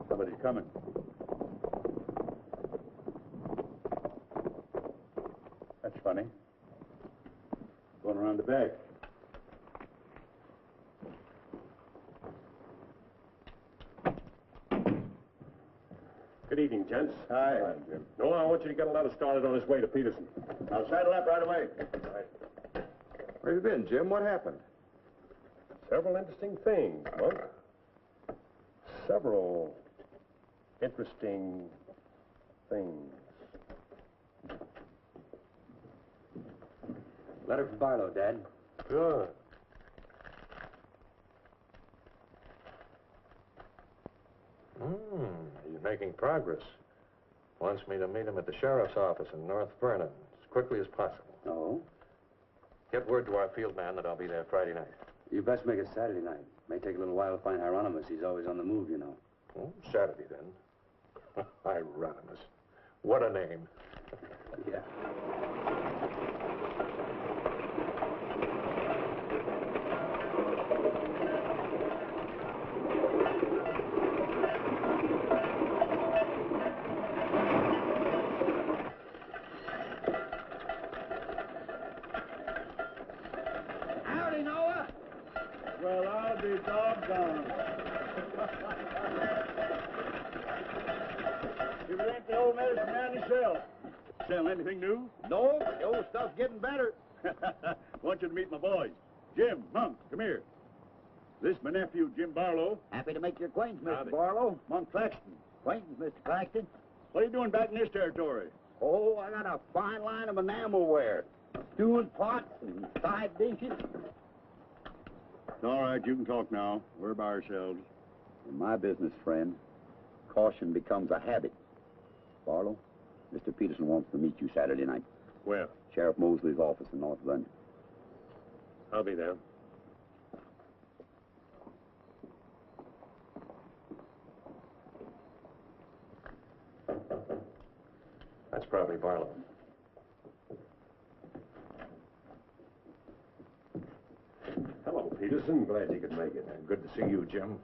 Somebody's coming. That's funny. Going around the back. Good evening, gents. Hi, Jim. Noah, I want you to get a letter started on his way to Peterson. I'll saddle up right away. Right. Where have you been, Jim? What happened? Several interesting things, Monk. Several interesting things. Letter from Barlow, Dad. Good. He's making progress. Wants me to meet him at the sheriff's office in North Vernon as quickly as possible. Oh? Get word to our field man that I'll be there Friday night. You best make it Saturday night. May take a little while to find Hieronymus. He's always on the move, you know. Oh, Saturday, then. Hieronymus. What a name. Yeah. Howdy, Noah. Well, I'll be doggone. You sell? Sell anything new? No, the old stuff's getting better. Want you to meet my boys. Jim, Monk, come here. This my nephew, Jim Barlow. Happy to make your acquaintance, Mr. Howdy. Barlow. Monk Claxton. Acquaintance, Mr. Claxton. What are you doing back in this territory? Oh, I got a fine line of enamelware. Stewing pots and side dishes. All right, you can talk now. We're by ourselves. In my business, friend, caution becomes a habit. Barlow, Mr. Peterson wants to meet you Saturday night. Where? Sheriff Mosley's office in North London. I'll be there. That's probably Barlow. Hello, Peterson. Glad you could make it. Good to see you, Jim.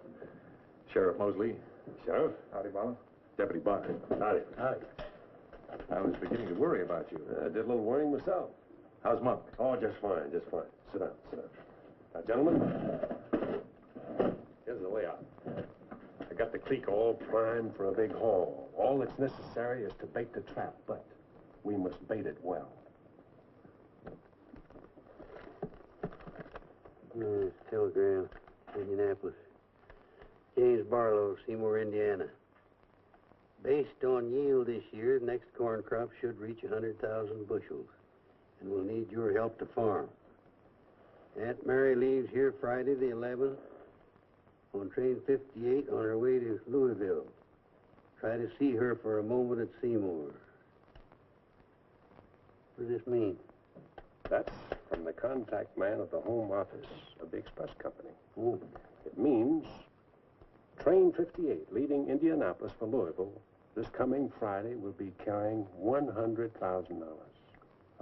Sheriff Mosley. Sheriff. Howdy, Barlow. Deputy Barker. Howdy. Howdy. I was beginning to worry about you. I did a little worrying myself. How's Monk? Oh, just fine, just fine. Sit down, sit down. Now, gentlemen, here's the layout. I got the clique all primed for a big haul. All that's necessary is to bait the trap, but we must bait it well. Telegram, Indianapolis. James Barlow, Seymour, Indiana. Based on yield this year, the next corn crop should reach 100,000 bushels, and we'll need your help to farm. Aunt Mary leaves here Friday the 11th on train 58 on her way to Louisville. Try to see her for a moment at Seymour. What does this mean? That's from the contact man of the home office of the express company. Oh. It means train 58 leaving Indianapolis for Louisville this coming Friday will be carrying $100,000.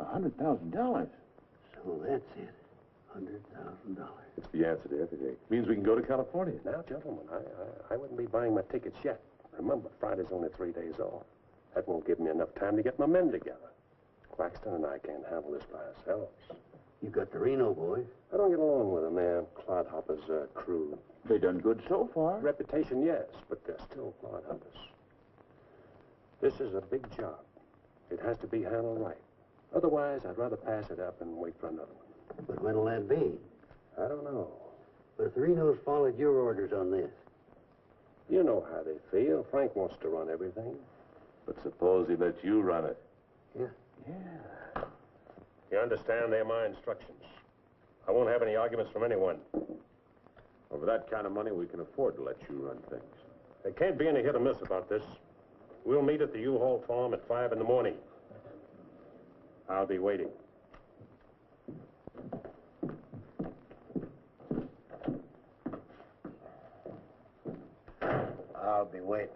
$100,000? So that's it. $100,000. It's the answer to everything. It means we can go to California. Now, gentlemen, I wouldn't be buying my tickets yet. Remember, Friday's only 3 days off. That won't give me enough time to get my men together. Claxton and I can't handle this by ourselves. You got the Reno boys. I don't get along with them. They're clodhoppers, crude. They done good so far. Reputation, yes, but they're still clodhoppers. This is a big job. It has to be handled right. Otherwise, I'd rather pass it up and wait for another one. But when'll that be? I don't know. But if the Renos followed your orders on this. You know how they feel. Frank wants to run everything. But suppose he lets you run it. Yeah. Yeah. You understand, they're my instructions. I won't have any arguments from anyone. Over that kind of money, we can afford to let you run things. There can't be any hit or miss about this. We'll meet at the U-Haul farm at 5 in the morning. I'll be waiting. I'll be waiting.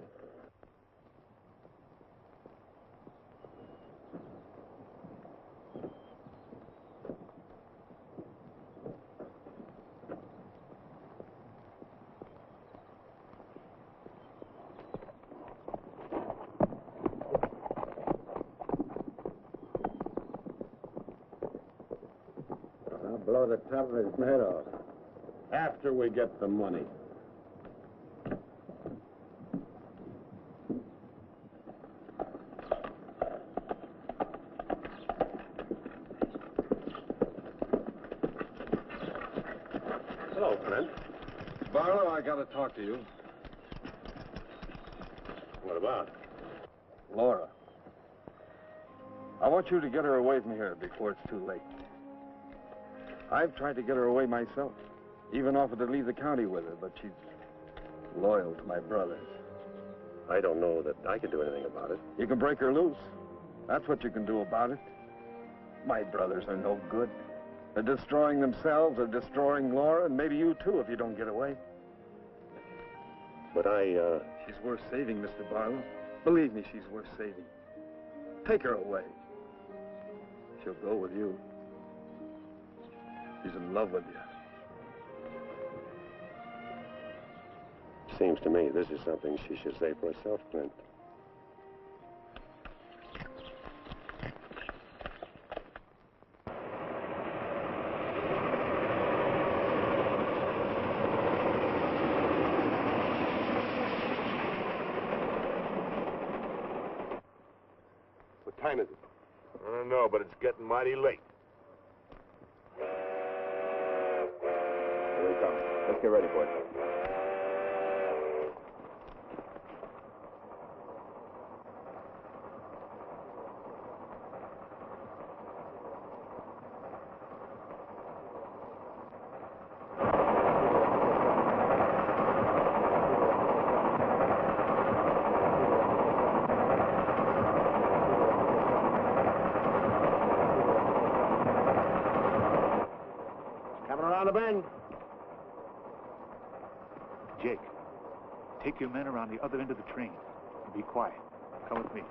I'll blow the top of his head off. After we get the money. Hello, Clint. Barlow, I gotta talk to you. What about? Laura. I want you to get her away from here before it's too late. I've tried to get her away myself. Even offered to leave the county with her, but she's loyal to my brothers. I don't know that I can do anything about it. You can break her loose. That's what you can do about it. My brothers are no good. They're destroying themselves, they're destroying Laura, and maybe you too if you don't get away. But She's worth saving, Mr. Barlow. Believe me, she's worth saving. Take her away. She'll go with you. She's in love with you. Seems to me this is something she should say for herself, Clint. don't know, but it's getting mighty late. Here they come. Let's get ready for it. Coming around the bend. Jake, take your men around the other end of the train. And be quiet. Come with me.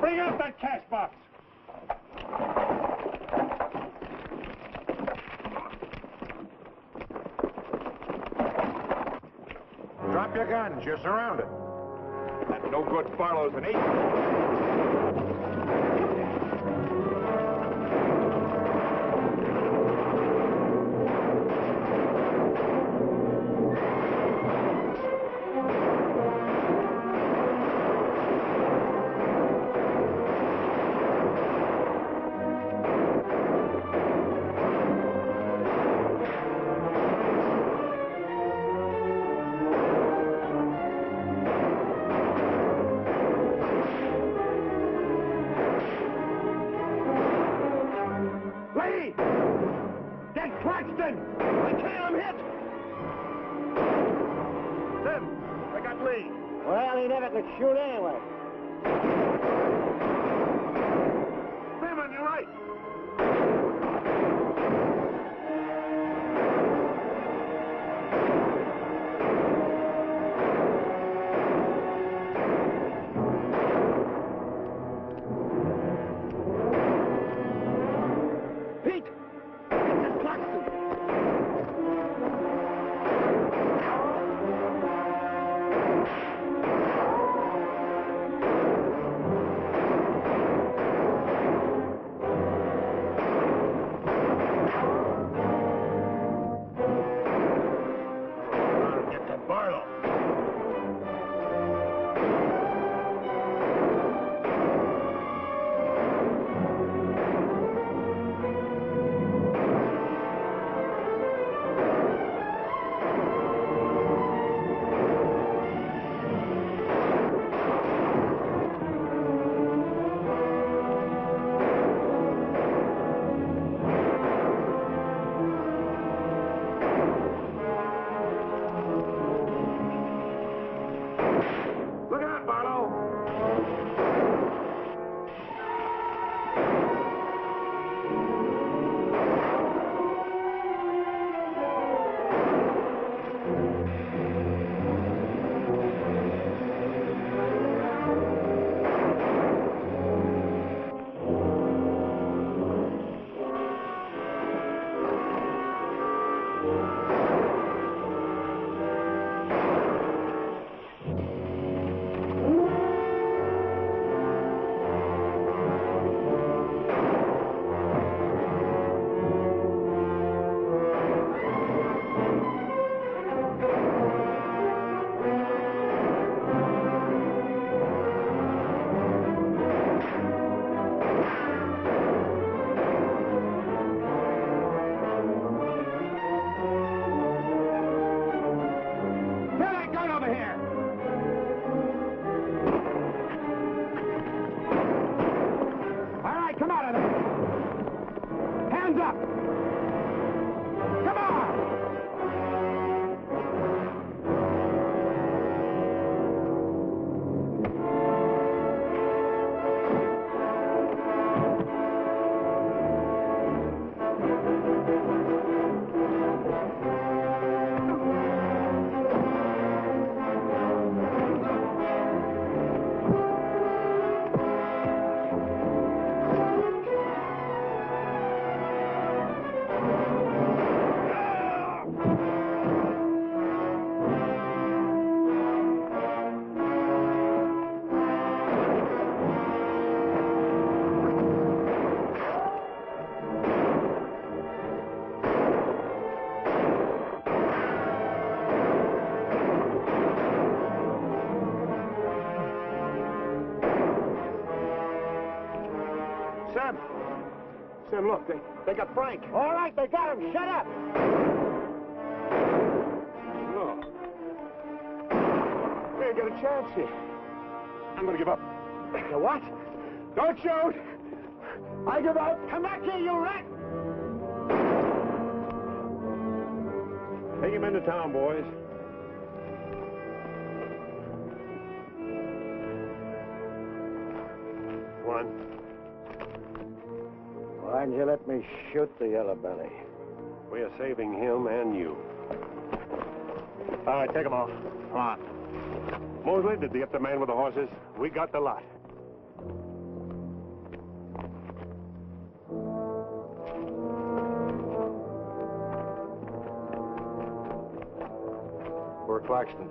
Bring out that cash box. Drop your guns. You're surrounded. That no-good Barlow's an agent. Well, he never could shoot anyway. Sim, on your right. Pete! Get this clock suit! then look, they got Frank. All right, they got him. Shut up. No. We ain't got a chance here. I'm gonna give up. You what? Don't shoot! I give up. Come back here, you rat. Take him into town, boys. One. Why'd you let me shoot the yellow belly? We are saving him and you. All right, take them off. Come on. Mosley, did they get the man with the horses? We got the lot. Poor Claxton.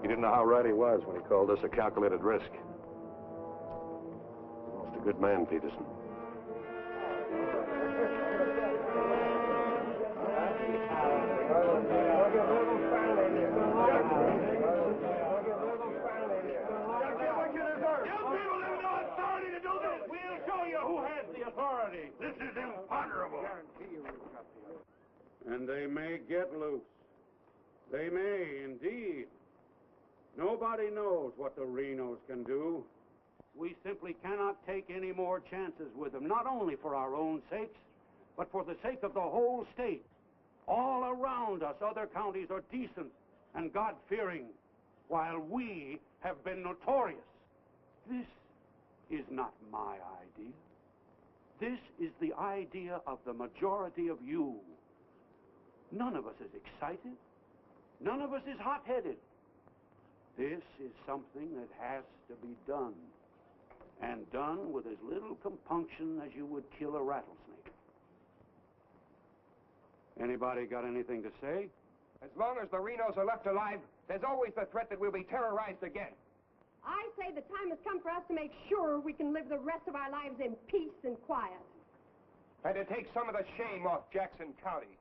He didn't know how right he was when he called this a calculated risk. Lost a good man, Peterson. This is imponderable. And they may get loose. They may, indeed. Nobody knows what the Renos can do. We simply cannot take any more chances with them, not only for our own sakes, but for the sake of the whole state. All around us, other counties are decent and God-fearing, while we have been notorious. This is not my idea. This is the idea of the majority of you. None of us is excited. None of us is hot-headed. This is something that has to be done, and done with as little compunction as you would kill a rattlesnake. Anybody got anything to say? As long as the Renos are left alive, there's always the threat that we'll be terrorized again. I say the time has come for us to make sure we can live the rest of our lives in peace and quiet. And to take some of the shame off Jackson County.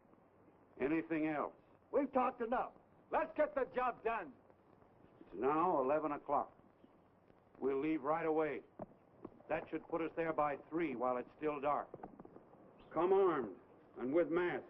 Anything else? We've talked enough. Let's get the job done. It's now 11 o'clock. We'll leave right away. That should put us there by 3 while it's still dark. Come armed and with masks.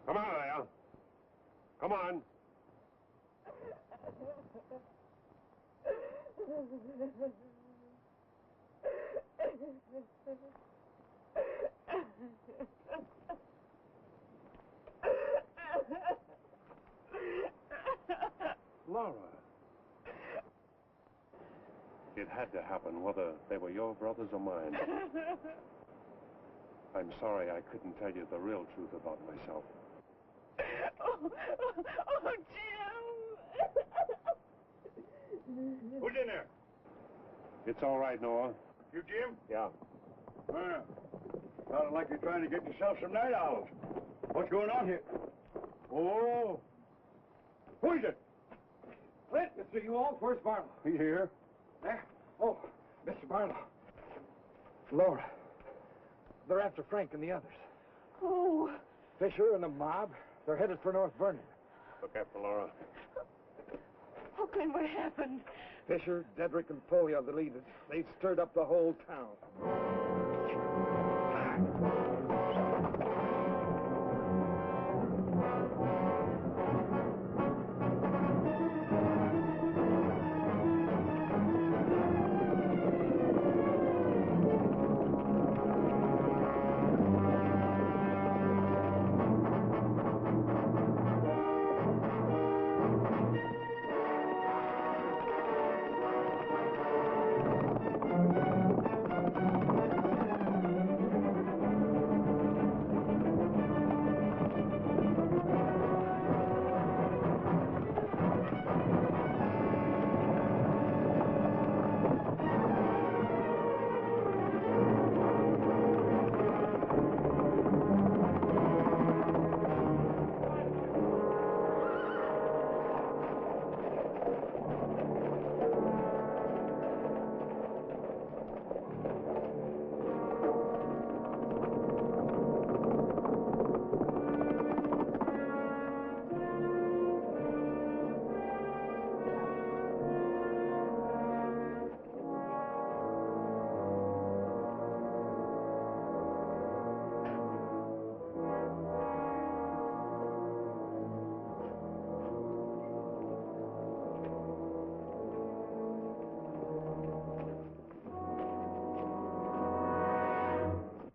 Come on, Al. Come on. Laura. It had to happen, whether they were your brothers or mine. I'm sorry I couldn't tell you the real truth about myself. Oh, Jim! Who's in there? It's all right, Noah. You, Jim? Yeah. Well, sounded like you're trying to get yourself some night owls. What's going on here? Oh. Who is it? Clint, Mr. Ewald, where's Barlow? He's here. There? Oh, Mr. Barlow. Laura. They're after Frank and the others. Oh. Fisher and the mob. They're headed for North Vernon. Look after Laura. Oh, Clint, what happened? Fisher, Dedrick, and Foley are the leaders. They've stirred up the whole town.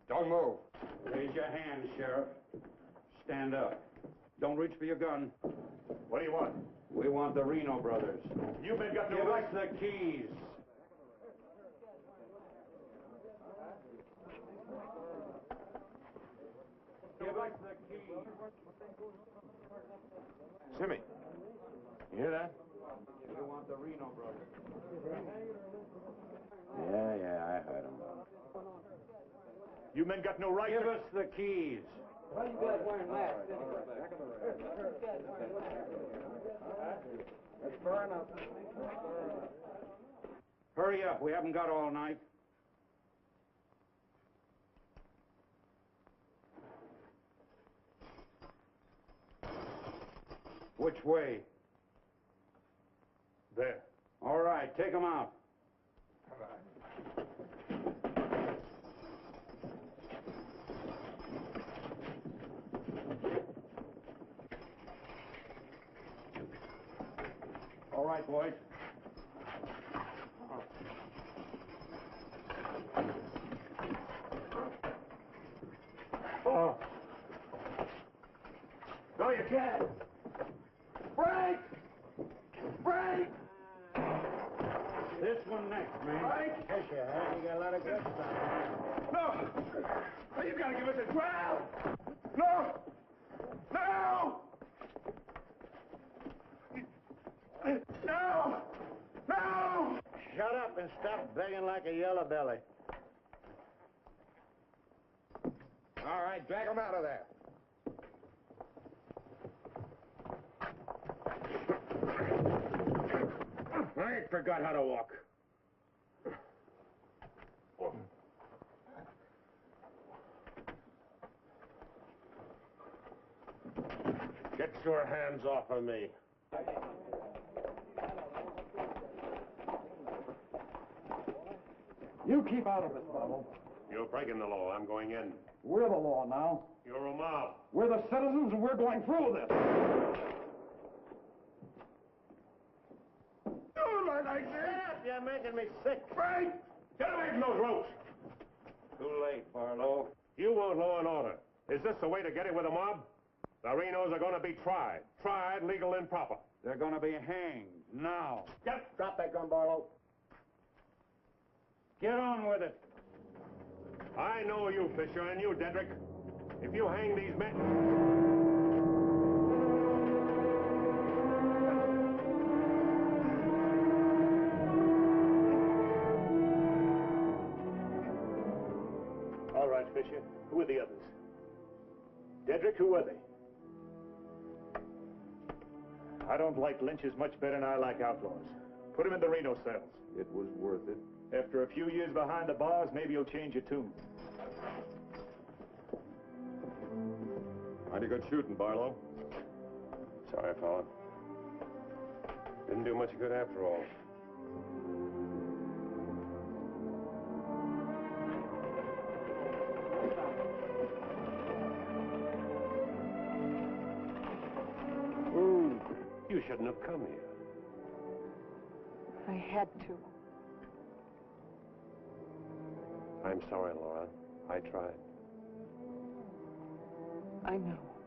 Don't move. Raise your hand, Sheriff. Stand up. Don't reach for your gun. What do you want? We want the Reno brothers. You men got no Give right. us the keys. Give us the keys. Simmy, you hear that? We want the Reno brothers. Yeah, I heard him. You men got no right. Give us the keys. Why you guys wearing masks? That's far enough. Hurry up. We haven't got all night. Which way? There. All right, take them out. All right, boys. Oh. No, you can't. Break! Break! This one next, man. Fisher, huh? You got a lot of guts on No! No, you gotta give us a trial! No! No! No! No! Shut up and stop begging like a yellow belly. All right, drag him out of there. I ain't forgot how to walk. Get your hands off of me. You keep out of this, Barlow. You're breaking the law. I'm going in. We're the law now. You're a mob. We're the citizens, and we're going through with this. Don't like this. You're making me sick. Frank! Get away from those ropes! Too late, Barlow. You want law and order. Is this the way to get it with a mob? The Renos are going to be tried. Tried, legal, and proper. They're going to be hanged now. Drop that gun, Barlow. Get on with it. I know you, Fisher, and you, Dedrick. If you hang these men... All right, Fisher. Who are the others? Dedrick, who are they? I don't like lynches much better than I like outlaws. Put him in the Reno cells. It was worth it. After a few years behind the bars, maybe you'll change your tune. Mighty good shooting, Barlow. Sorry, fella. Didn't do much good after all. You shouldn't have come here. I had to. I'm sorry, Laura. I tried. I know.